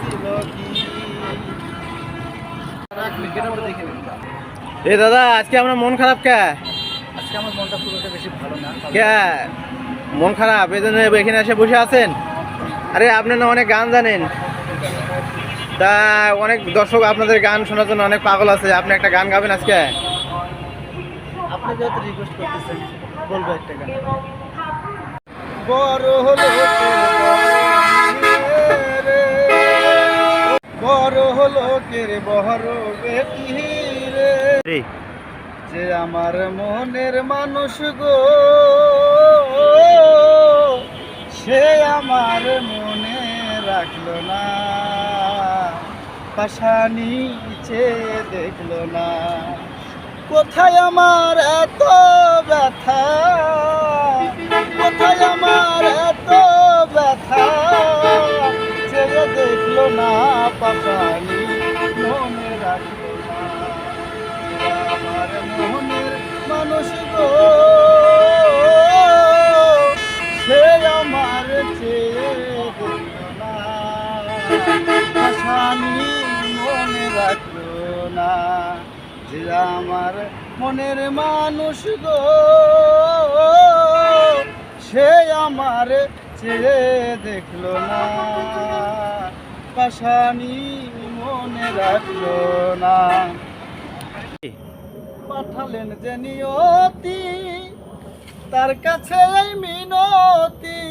ছিল কি। এ দাদা, আজকে আমরা মন খারাপ কে? আজকে আমার মনটা খুব একটা বেশি ভালো না। কে মন খারাপ এই জন্য এখানে এসে বসে আছেন? আরে আপনি না অনেক গান জানেন, তা অনেক দর্শক আপনাদের গান শোনার জন্য অনেক পাগল আছে, আপনি একটা গান গাবেন আজকে? আপনি যেহেতু রিকোয়েস্ট করতেছেন বলবো একটা গান। বড় হলো বড় হলো কে রে বড় বেটি রে, যে আমার মনের মানুষ গো, সে আমার মনে রাখলো না, পাশা নিচে দেখলো না। কোথায় আমার এত ব্যথা, কোথায় আমার এত ব্যথা, সে দেখলো না, পাশানি মনে রাখলো না। আমার মনের মানুষ গো, সে আমার চেয়ে দেখলো না, পাশানি মনে রাখলো না। যে আমার মনের মানুষ গো, সে আমার চেয়ে দেখলো না, পাশানি মনে রাখলো না। পাঠালেন যে নিয়তি, তার কাছে এই মিনতি,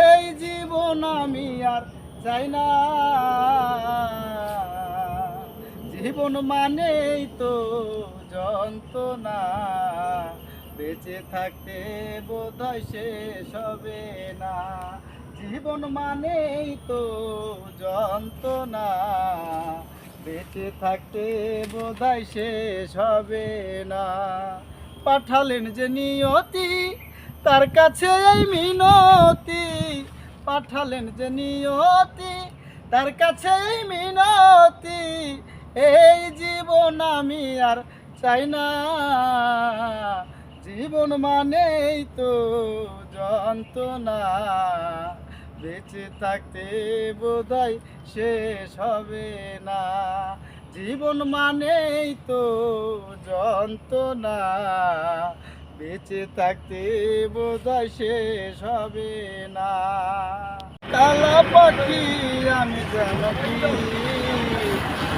এই জীবন আমি আর চাই না। জীবন মানেই তো যন্ত্রণা, বেঁচে থাকতে বোধহয় শেষ হবে না। জীবন মানেই তো যন্ত্রণা, বেঁচে থাকতে বোধহয় শেষ হবে না। পাঠালেন যে নিয়তি, তার কাছে এই মিনতি, পাঠালেন যে নিয়তি, তার কাছে এই মিনতি, এই জীবন আমি আর চাই না। জীবন মানেই তো যন্ত্রণা, বেঁচে থাকতে বোধহয় শেষ হবে না। জীবন মানেই তো যন্ত্রণা, বেঁচে থাকতে বোধহয় শেষ হবে না। কালা পাখি আমি জানো কি,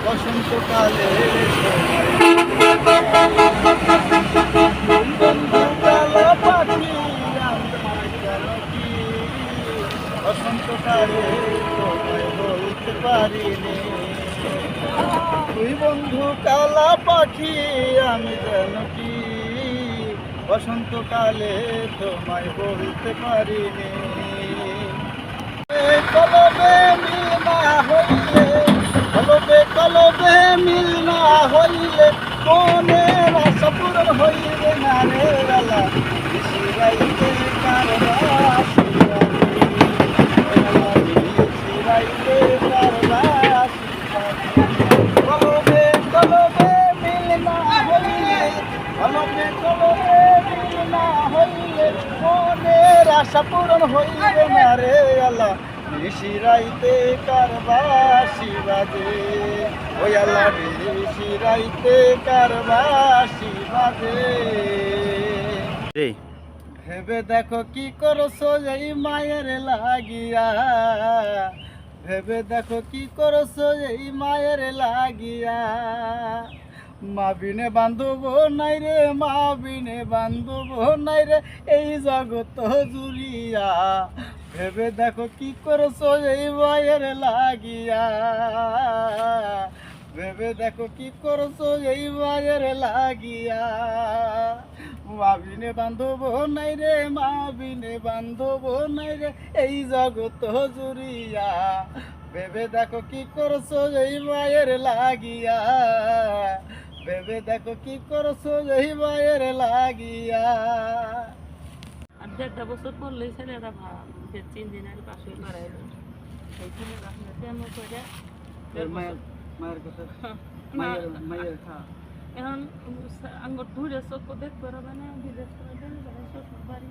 বসন্তকালে কালা পাখি আমি জানো কি, বসন্তকালে তোমায় বলতে পারিনি। তুই বন্ধু কালা পাখি আমি জানো কি, বসন্তকালে তোমায় বলতে পারিনি। কলবে মিল না হইলে, কলবে কলবে মিল না হইলে, মনের আশা পূরণ হইবে না রে বেলা। শিরাইতে কারবাসি শিরাইতে কারবাসি, কলবে কলবে মিল না হইলে, কলবে কলবে মিল না হইলে, মনের আশা পূরণ হইবে না রে আল্লাহ। নিশিরাইতে কারবাসি বাজে, ওই আল্লাহ নিশিরাইতে কারবাসি বাজে। ভেবে দেখো কি করছো এই মায়ের লাগিয়া, ভেবে দেখো কি করছো এই মায়ের লাগিয়া। মা বিনে বান্ধব নাই রে, মা বিনে বান্ধব নাই রে এই জগত জুড়িয়া। ভেবে দেখো কি করছো এই মায়ের লাগিয়া, ভেবে দেখো কি করছো এই মায়ের লাগিয়া। মা বিনে বান্ধব নাই রে, মা বিনে বান্ধব নাই রে এই জগত জুড়িয়া। ভেবে দেখো কি করছো এই মায়ের লাগিয়া, ভেবে দেখো কি করছো এই মায়ের লাগিয়া। আর 1.5 বছর পড়লেই ছেলেরা ইঞ্জিনিয়ারের পাশে বাড়াই সেইখানে আপনার কেমন করে মায়ের কথা মায়ের হ্যাঁ। এখন আঙ্গুর ধরে চোখ দেখতে পারবে না, বিদেশ করে দেন শ্বশুর বাড়ি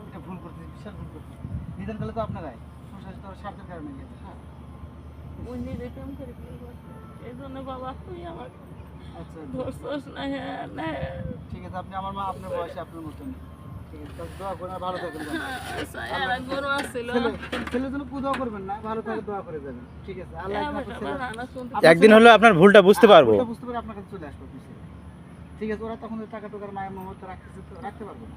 এটা ভুল করতে, বিশাল ভুল করতে। নিধন করলে তো আপনারাই সংসার তো স্বার্থের কারণে গেছে। হ্যাঁ ওই নিজে কেমন করে এই জন্য বাবা তুই আমার আচ্ছা ধরছস না। হ্যাঁ না ঠিক আছে, আপনি আমার মা আপনার বয়সে আপনার মতন। ঠিক আছে, দোয়া করবেন, ভালো থাকবেন। এরা গরু আসছিল ছেলের জন্য দোয়া করবেন না, ভালো থাকে দোয়া করে যাবেন। ঠিক আছে, আল্লাহ একদিন হলো আপনার ভুলটা বুঝতে পারবো। বুঝতে পারে আপনার কাছে চলে আসবো। ঠিক আছে, ওরা তখন টাকা টুকার মায়ের মমতা রাখতেছে তো রাখতে পারবো না,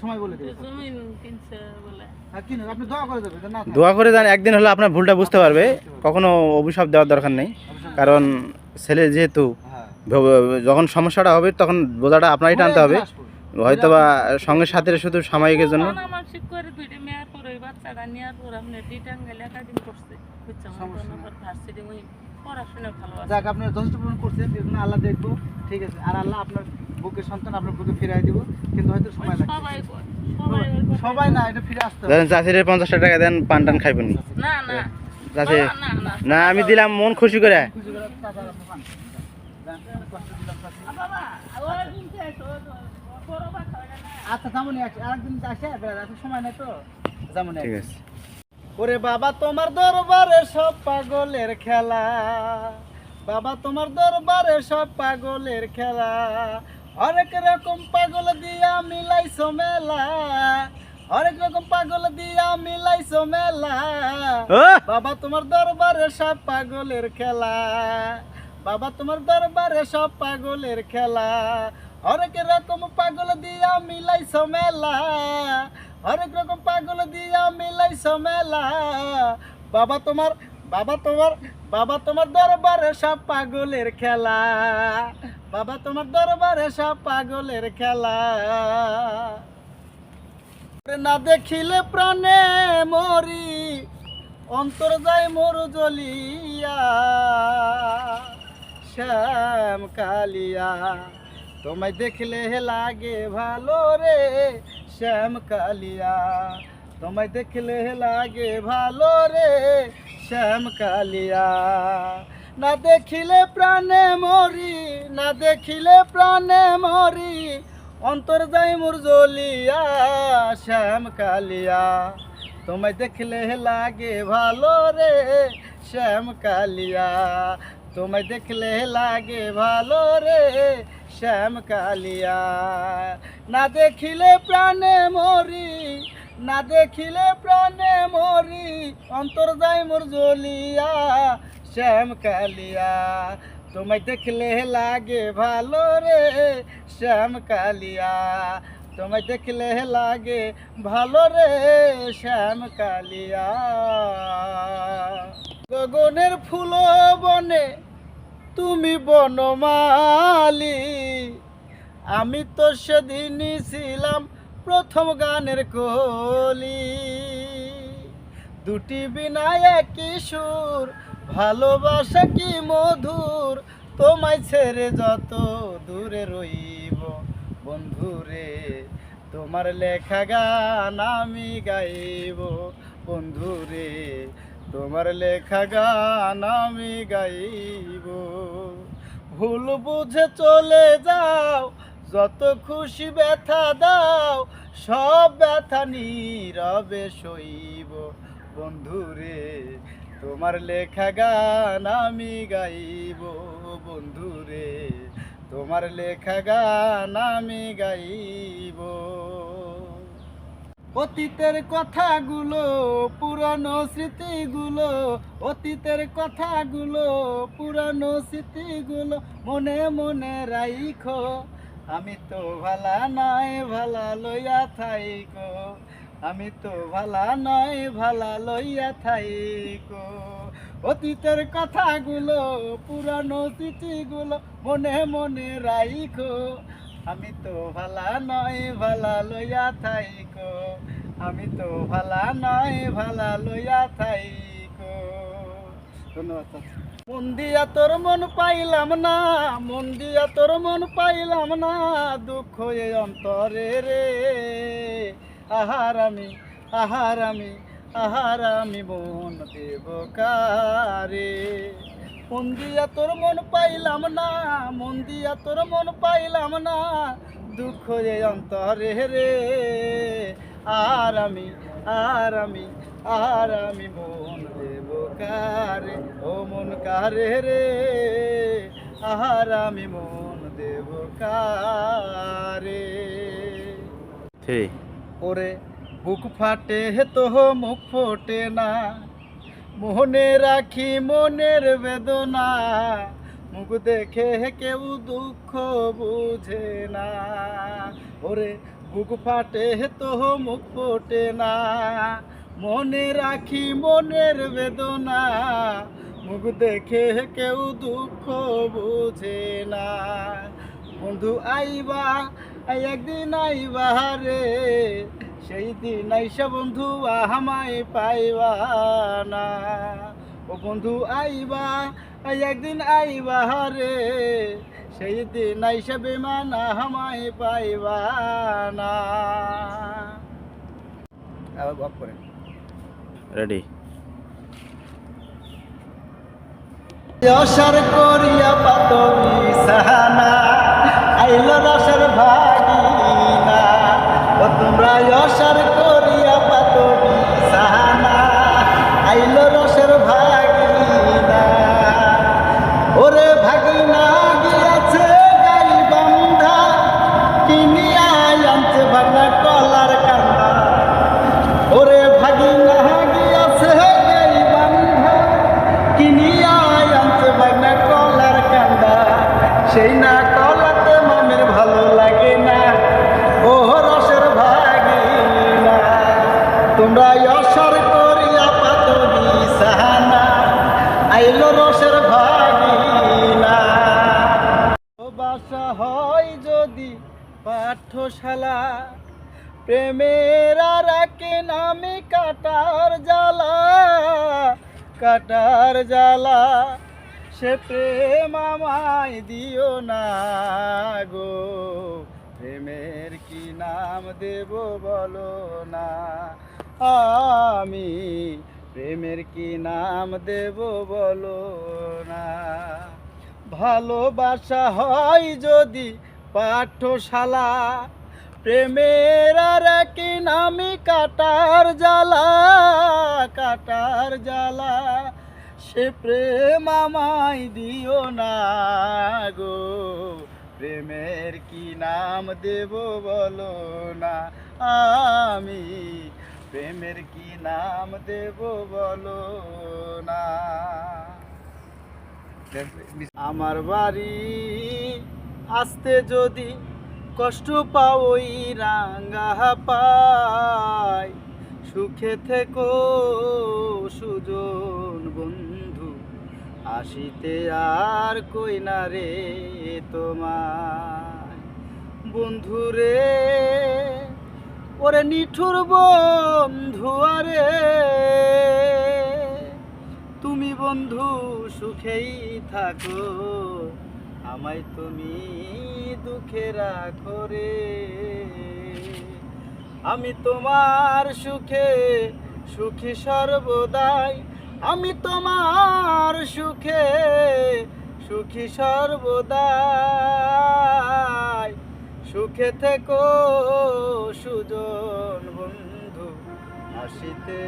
সময় বলে দেবে। জমিন কিনছে বলে হ্যাঁ কিনুন, আপনি দোয়া করে দেবেন না। দোয়া করে যান, একদিন হলো আপনার ভুলটা বুঝতে পারবে। কখনো অভিশাপ দেওয়ার দরকার নেই, কারণ ছেলে যেহেতু হ্যাঁ যখন সমস্যাটা হবে তখন বোঝাটা আপনারই টানতে হবে। হয়তো বা সঙ্গে সাথে শুধু সাময়িকের জন্য। আমার ঠিক করে দুইটা মেয়ের পর ওই বাচ্চাটা নেওয়ার পর আপনি ডিটাঙ্গেলে একাদিন করছে ভার্সিটি ওই পড়াশোনা ভালো আছে। যাক, আপনি যথেষ্ট পরিমাণ করছেন, এর জন্য আল্লাহ দেখবো। ঠিক আছে, আর আল্লাহ আপনার বুকের সন্তান আপনার বুকে ফিরাই দিব, কিন্তু হয়তো সময় লাগবে। সবাই কয়, সবাই ওই কথা। সবাই না, এটা ফিরে আসতে হবে। ধরেন চাষির 50 টাকা দেন, পান টান খাইবেন না না চাষি। বাবা, না না না আমি দিলাম মন খুশি করে। খুশি করে টাকা আপনি পান। যান, কষ্ট দিলাম চাচি। বাবা ওরা কিনতে আসো বড় বাচ্চা হয় না। আচ্ছা যেমন আরেকদিন আসে, এখন সময় নেই তো যেমন। ঠিক আছে। ওরে বাবা তোমার দরবারে সব পাগলের খেলা, বাবা তোমার দরবারে সব পাগলের খেলা। হরেক রকম পাগল দিয়া মিলাইছো মেলা, হরেক রকম পাগল দিয়া মিলাইছো মেলা। বাবা তোমার দরবারে সব পাগলের খেলা, বাবা তোমার দরবারে সব পাগলের খেলা। হরেক রকম পাগল দিয়া মিলাইছো মেলা, হরেক রকম পাগল দিয়া মিলাইছো মেলা। বাবা তোমার বাবা তোমার বাবা তোমার দরবারে সব পাগলের খেলা, বাবা তোমার দরবারে সব পাগলের খেলা। না দেখিলে প্রাণে মরি, অন্তর যায় মোর জ্বলিয়া। শ্যাম কালিয়া তোমায় দেখলে লাগে ভালো রে, শ্যাম কালিয়া তোমায় দেখলে লাগে ভালো রে, শ্যাম কালিয়া। না দেখিলে প্রাণে মরি, না দেখিলে প্রাণে মরি, অন্তর যাই মোর জ্বলিয়া। শ্যাম কালিয়া তোমায় দেখলে লাগে ভালো রে, শ্যাম কালিয়া তোমায় দেখলে লাগে ভালো রে, শ্যাম কালিয়া। না দেখিলে প্রাণে মরি, না দেখিলে প্রাণে মরি, অন্তর যায় মোর জ্বলিয়া। শ্যাম কালিয়া তোমায় দেখলে লাগে ভালো রে, শ্যাম কালিয়া তোমায় দেখলে লাগে ভালো রে, শ্যাম কালিয়া। গগনের ফুল বনে তুমি বনমালী, আমি তো সেদিনই ছিলাম প্রথম গানের কলি। দুটি বিনা একই সুর, ভালোবাসা কি মধুর, তোমায় ছেড়ে যত দূরে রইব বন্ধুরে, তোমার লেখা গান আমি গাইব বন্ধুরে, তোমার লেখা গান আমি গাইব। ভুল বুঝে চলে যাও, যত খুশি ব্যথা দাও, সব ব্যথা নীরবে সইব বন্ধুরে, তোমার লেখা গান আমি গাইব বন্ধুরে, তোমার লেখা গান আমি গাইব। অতীতের কথাগুলো পুরানো স্মৃতিগুলো, অতীতের কথাগুলো পুরানো স্মৃতিগুলো মনে মনে রাইখো। আমি তো ভালা নয় ভালা লইয়া থাইকো, আমি তো ভালা নয় ভালা লইয়া থাইকো। অতীতের কথাগুলো পুরানো স্মৃতিগুলো মনে মনে রাইখো। আমি তো ভালা নয় ভালা লইয়া থাইকো, আমি তো ভালা নয় ভালা লইয়া থাইকো। ধন্যবাদ। মন দিয়া তোর মন পাইলাম না, মন দিয়া তোর মন পাইলাম না, দুঃখ এই অন্তরে রে। আহার আমি আহার আমি আহার আমি মন দেব কারে। মন দিয়া তোর মন পাইলাম না, মন দিয়া তোর মন পাইলাম না, দুঃখ এই অন্তরে রে। আর আমি আর আমি আর আমি মন দেব কারে, ও মন কারে রে। আর আমি মন দেব কারে। ওরে বুক ফাটে তো মুখ ফোটে না, মনে রাখি মনের বেদনা, মুখ দেখে কেউ দুঃখ বুঝে না। ওরে বুক ফাটে তো মুখ ফোটে না, মনে রাখি মনের বেদনা, মুখ দেখে কেউ দুঃখ বুঝে না। বন্ধু আইবা একদিন আইবা রে, সেই দিন আইসা বন্ধু আমায় পাইবা না। ও বন্ধু আইবা একদিন আইবা রে, সেই দিন আইসা বেমান আমায় পাইবা না। অফ করে রেডি। অসার করিয়া পাতবি সাহানা, আইলো রসের ভাগিনা। ও তোমরা অসার করিয়া পাতবি সাহানা, আইলো রসের ভাগিনা। ওরে ভাগিনা গিয়াছে গাই বান্ধা, কিনিয়া আনছে ভাগনা কলার কান্দা। ওরে ভাগিনা গিয়াছে গাই বান্ধা, কিনিয়া আনছে ভাগনা কলার কান্দা। সেই না কলাতে মামের ভালো লাগে না, ও রসের ভাগিনা। তোমরা অসর করিয়া পাতবি সাহানা, আইলো রসের ভাগিনা। বাসা হয় যদি পাঠশালা, প্রেমের আর একে নামে কাটার জ্বালা, কাটার জ্বালা। সে প্রেম আমায় দিও না গো, প্রেমের কি নাম দেব বলো না। আমি প্রেমের কি নাম দেব বলো না। ভালোবাসা হয় যদি পাঠশালা, প্রেমের আর কি নামে কাটার জ্বালা, কাটার জ্বালা। সে প্রেম আমায় দিও না গো, প্রেমের কি নাম দেব বলো না। আমি প্রেমের কি নাম দেব বলো না। আমার বাড়ি আসতে যদি কষ্ট পাও ওই রাঙ্গা পাই, সুখে থেকো সুজন বন্ধু, আসিতে আর কই না রে তোমার। বন্ধু রে ওরে নিঠুর বন্ধু আরে, তুমি বন্ধু সুখেই থাকো, আমায় তুমি দুঃখে রাখো রে। আমি তোমার সুখে সুখী সর্বদাই, আমি তোমার সুখে সুখী সর্বদাই। সুখে থেকো সুজন বন্ধু, আসিতে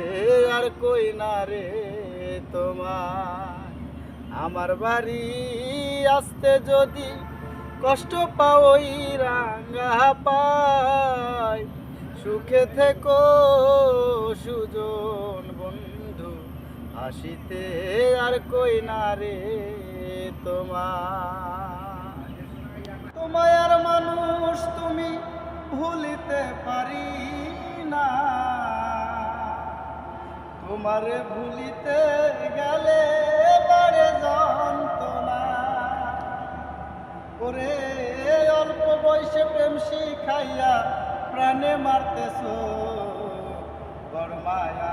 আর কই না রে তোমার। আমার বাড়ি আসতে যদি কষ্ট পাও ওই রাঙ্গা পাই, সুখে থেকো সুজন বন্ধু, হাসিতে আর কই না রে তোমায় আর মানুষ তুমি ভুলিতে পারি না, তোমারে ভুলিতে গেলে বাড়ে যন্ত্রণা। ওরে অল্প বয়সে প্রেম শিখাইয়া প্রাণে মারতেছো, বড় মায়া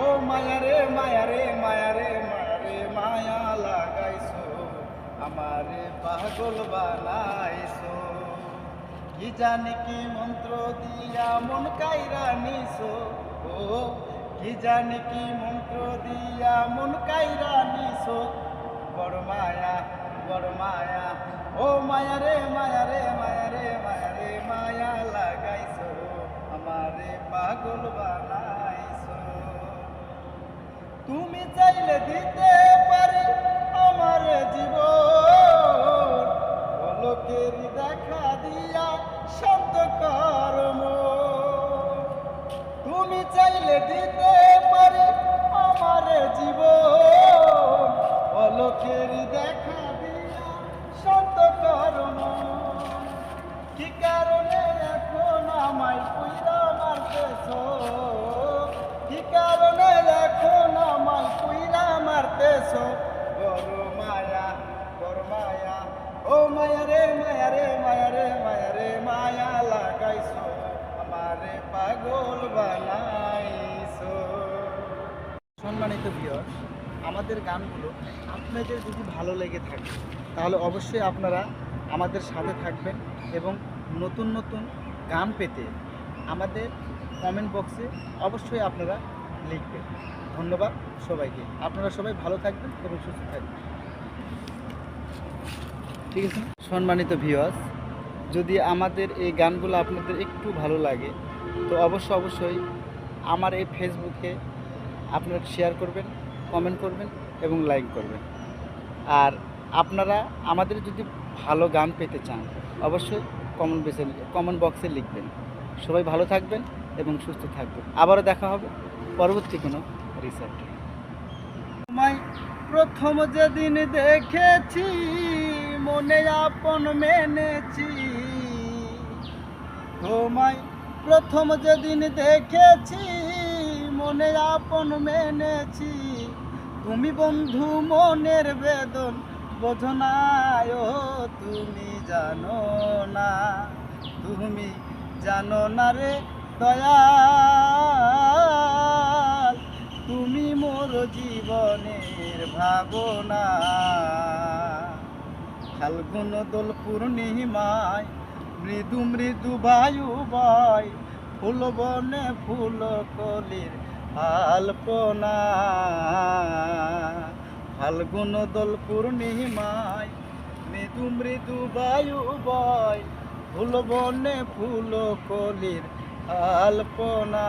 ও মায়া রে মায়া রে মায়া রে মায়া রে মায়া লাগাইছো, আমারে পাগল বানাইছো। কি জানি কি মন্ত্র দিয়া মন কাইরা নিছো, ও কি জানি কি মন্ত্র দিয়া মন কাইরা নিছো, বড় মায়া ও মায়া রে মায়া রে মায়া রে মায়া রে মায়া লাগাইছো, আমারে পাগল বানাইছো। তুমি চাইলে দিতে পারি আমার জীবন, পলকের দেখা দিয়া শান্ত কর মন। তুমি চাইলে দিতে পারি আমার জীবন, পলকের দেখা দিয়া শান্ত কর মন। কি কারণে এখন আমায় পুইরা মারতেছো, কি কারণে এখন আমায় পুইরা মারতেছো, বড় মায়া ও মায়া রে মায়া রে মায়া রে মায়া রে মায়া লাগাইছো, আমারে পাগল বানাইছো। সম্মানিত ভিউয়ার্স, আমাদের গানগুলো আপনাদের যদি ভালো লেগে থাকে তাহলে অবশ্যই আপনারা আমাদের সাথে থাকবেন এবং নতুন নতুন গান পেতে আমাদের কমেন্ট বক্সে অবশ্যই আপনারা লিখবেন। ধন্যবাদ সবাইকে। আপনারা সবাই ভালো থাকবেন এবং সুস্থ থাকবেন। ঠিক আছে। সম্মানিত ভিউয়ার্স, যদি আমাদের এই গানগুলো আপনাদের একটু ভালো লাগে তো অবশ্যই আমার এই ফেসবুকে আপনারা শেয়ার করবেন, কমেন্ট করবেন এবং লাইক করবেন। আর আপনারা আমাদের যদি ভালো গান পেতে চান অবশ্যই কমেন্ট বক্সে লিখবেন। সবাই ভালো থাকবেন এবং সুস্থ থাকবেন। আবারও দেখা হবে পরবর্তী কোনো রিসার্চে। তোমায় প্রথম যেদিন দেখেছি মনে আপন মেনেছি, তোমায় প্রথম যেদিন দেখেছি মনে আপন মেনেছি, তুমি বন্ধু মনের বেদন বোঝো না, ও তুমি জানো না রে দয়াল, তুমি মোর জীবনের ভাবনা। ফাল্গুন দোল পূর্ণিমায় মৃদু মৃদু বায়ু বয়, ফুল বনে ফুল কলির আলপনা। ফাল্গুন দোল পূর্ণিমায় মৃদু মৃদু বায়ু বয়, ফুল বনে ফুল কলির আলপনা।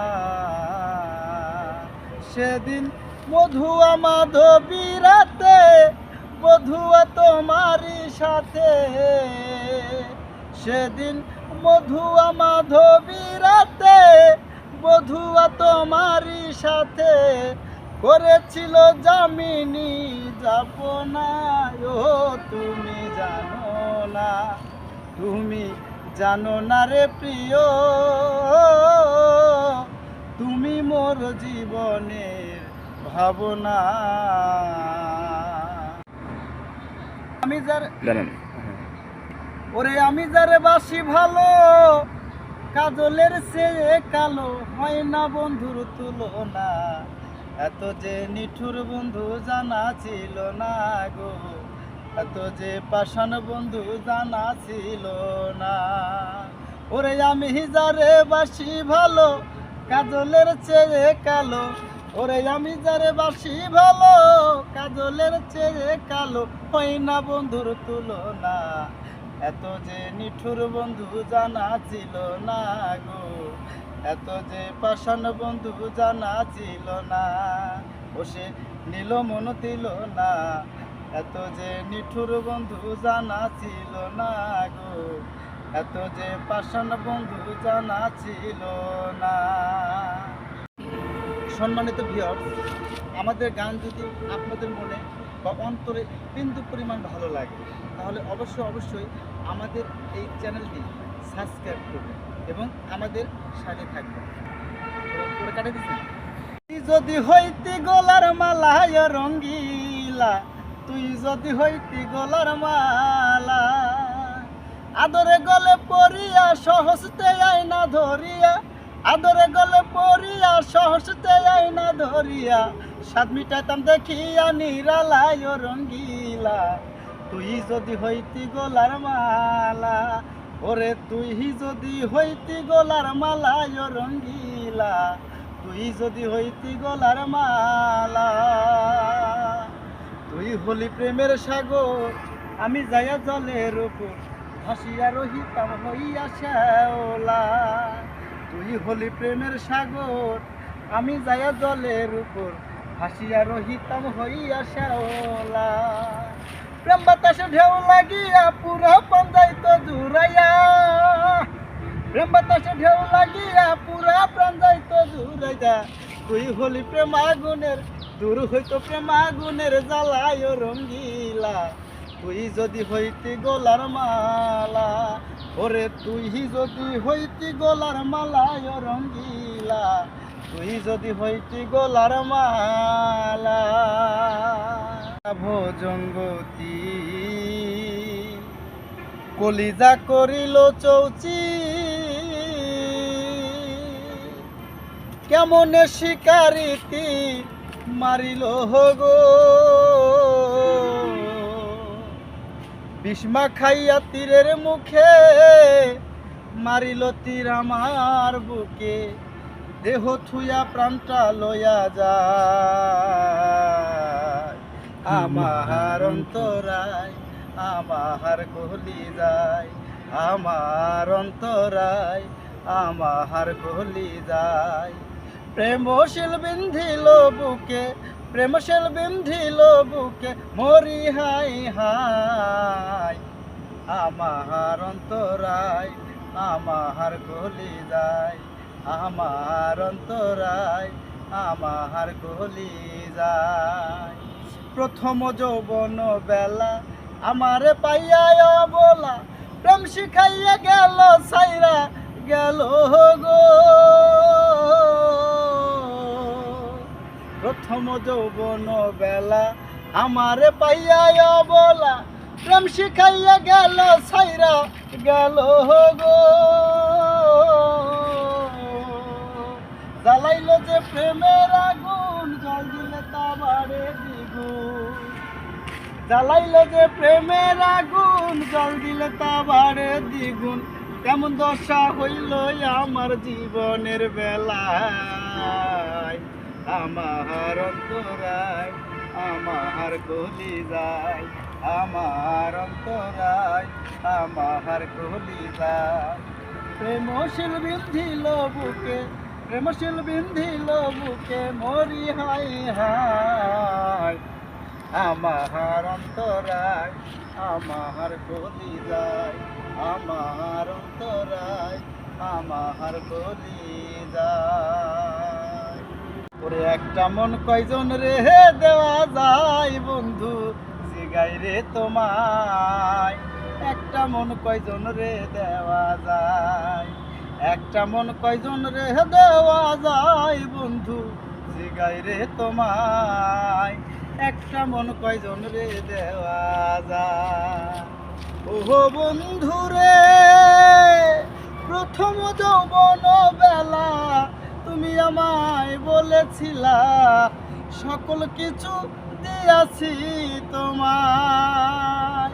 সেদিন মধুয়া মাধবী রাতে বধুয়া তোমারই সাথে, সেদিন মধুয়া মাধবী রাতে বধুয়া তোমারই সাথে, করেছিল জামিনী যাপনা। ও তুমি জানো না রে প্রিয়, তুমি মোর জীবনের ভাবনা। আমি যারে বাসি ভালো, কাজলের চেয়ে কালো হয় না বন্ধুর তুলনা। এত যে নিঠুর বন্ধু জানা ছিল না গো, এত যে পাষাণ বন্ধু জানা ছিল না। ওরে আমি যারে বাসি ভালো, কাজলের চেয়ে কালো, ওরে আমি যারে বাসি ভালো, কাজলের চেয়ে কালো হয় না বন্ধুর তুলনা। এত যে নিঠুর বন্ধু জানা ছিল না গো, এত যে পাষাণ বন্ধু জানা ছিল না। ও সে নীল মন দিল না, এত যে নিঠুর বন্ধু জানা ছিল না গো, এত যে পাষাণ বন্ধু জানা ছিল না। সম্মানিত ভিউয়ার্স, আমাদের গান যদি আপনাদের মনে বা অন্তরে বিন্দু পরিমাণ ভালো লাগে তাহলে অবশ্যই আমাদের এই চ্যানেলটি সাবস্ক্রাইব করবেন এবং আমাদের সাথে থাকবেন। করে কাটে দিচ্ছেন। তুই যদি হইতি গলার মালায় রঙ্গিলা, তুই যদি হইতি গলার মালা, আদরে গলে পড়িয়া সহজতে আইনা ধরিয়া, আদরে গলে পড়িয়া সহজতে আইনা ধরিয়া, সাত মিটাইতাম দেখিয়া নিরালায় রঙ্গিলা, তুই যদি হইতি গলার মালা, ওরে তুই যদি হইতি গলার মালায় রঙ্গিলা, তুই যদি হইতি গলার মালা। তুই হলি প্রেমের সাগর, আমি যাইয়া জলের উপর ভাসিয়া রহিতাম হইয়া শ্যাওলা। তুই হলি প্রেমের সাগর, আমি যাইয়া জলের উপর ভাসিয়া রহিতাম হইয়া শ্যাওলা। প্রেম বাতাসে ঢেউ লাগিয়া পুরা পাঞ্জাইতো জুড়াইয়া, প্রেম বাতাসে ঢেউ লাগিয়া পুরা প্রাণ যাইতো জুড়াইয়া। তুই হলি প্রেম আগুনের, দূর হইতো প্রেম আগুনের জ্বালায় রঙ্গিলা, তুই যদি হইতি গলার মালা, ওরে তুই যদি হইতি গলার মালায় রঙ্গিলা, তুই যদি হইতি গলার মালা। ভোজঙ্গতি কলিজা করিল চৌচি, কেমনে শিকারিতি মারিল গো, বিষ্মা খাইয়া তীরের মুখে মারিল তীর আমার বুকে, দেহ থুয়া প্রাণটা লইয়া যায়। আমার অন্তরায় আমার কলি যায়, আমার অন্তরায় আমার কলি যায়। প্রেমশীল বিন্ধিল বুকে, প্রেমশীল বিন্ধিল বুকে, মরি হাই হাই। আমার অন্তরায় আমার কলি যায়, আমার অন্তরায় আমার কলি যায়। প্রথম যৌবন বেলা আমারে পাইয়া বলা, প্রেম শিখাইয়া গেল সাইরা গেল গো। প্রথম যৌবন বেলা আমারে পাইয়া বলা, প্রেম শিখাইয়া গেল সাইরা গেল গো। জ্বালাইল যে প্রেমের আগুন, জল দিলে তা বাড়ে দ্বিগুণ। জ্বালাইল যে প্রেমের আগুন, জল দিলে তা বাড়ে দ্বিগুণ। তেমন দশা হইল আমার জীবনের বেলায়। আমার অন্তরায় আমার কলি যায়, আমার অন্তরায় আমার কলি যায়। প্রেমশীল বিন্ধিল বুকে, প্রেমশীল বিন্ধিল বুকে, মরি হাই হাই। আমার অন্তরায় আমার কলি যায়, আমার অন্তরায় আমার কলি যায়। ওরে একটা মন কয়জন রে দেওয়া যায় বন্ধু, জিগাই রে তোমায়। একটা মন কয়জন রে দেওয়া যায়, একটা মন কয়জন রে দেওয়া যায় বন্ধু, জিগাই রে তোমায়। একটা মন কয়জন রে দেওয়া যায়। ওহো বন্ধু রে, প্রথম যৌবন বেলা তুমি আমায় বলেছিলা, সকল কিছু দিয়াছি তোমায়।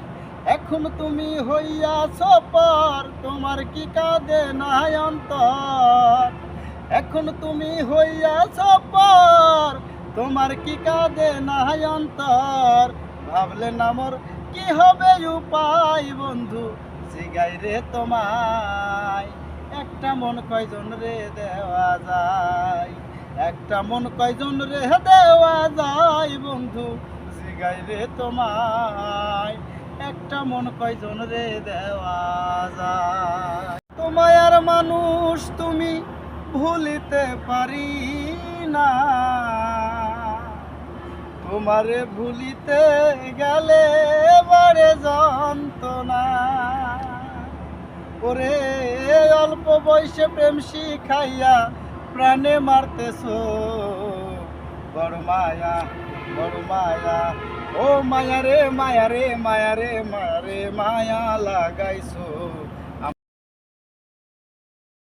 এখন তুমি হইয়াছ পর, তোমার কি কাঁদে নাই অন্তর। এখন তুমি হইয়াছ পর, তোমার কি কাঁদে নাই অন্তর। ভাবলে না মোর কি হবে উপায় বন্ধু, জিগাই রে তোমায়। একটা মন কয়জন রে দেওয়া যায়, একটা মন কয়জন রে দেওয়া যায় বন্ধু, জিগাই রে তোমায়। একটা মন কয়জন রে দেওয়া যায়। তোমার মানুষ তুমি ভুলিতে পারি না, তোমারে ভুলিতে গেলে বারে যন্ত্রণা। ওরে অল্প বয়সে প্রেম শিখাইয়া প্রাণে মারতেছো, বড় মায়া বড় মায়া, ও মায়া রে মায়া রে মায়া রে মায়া রে মায়া লাগাইছো।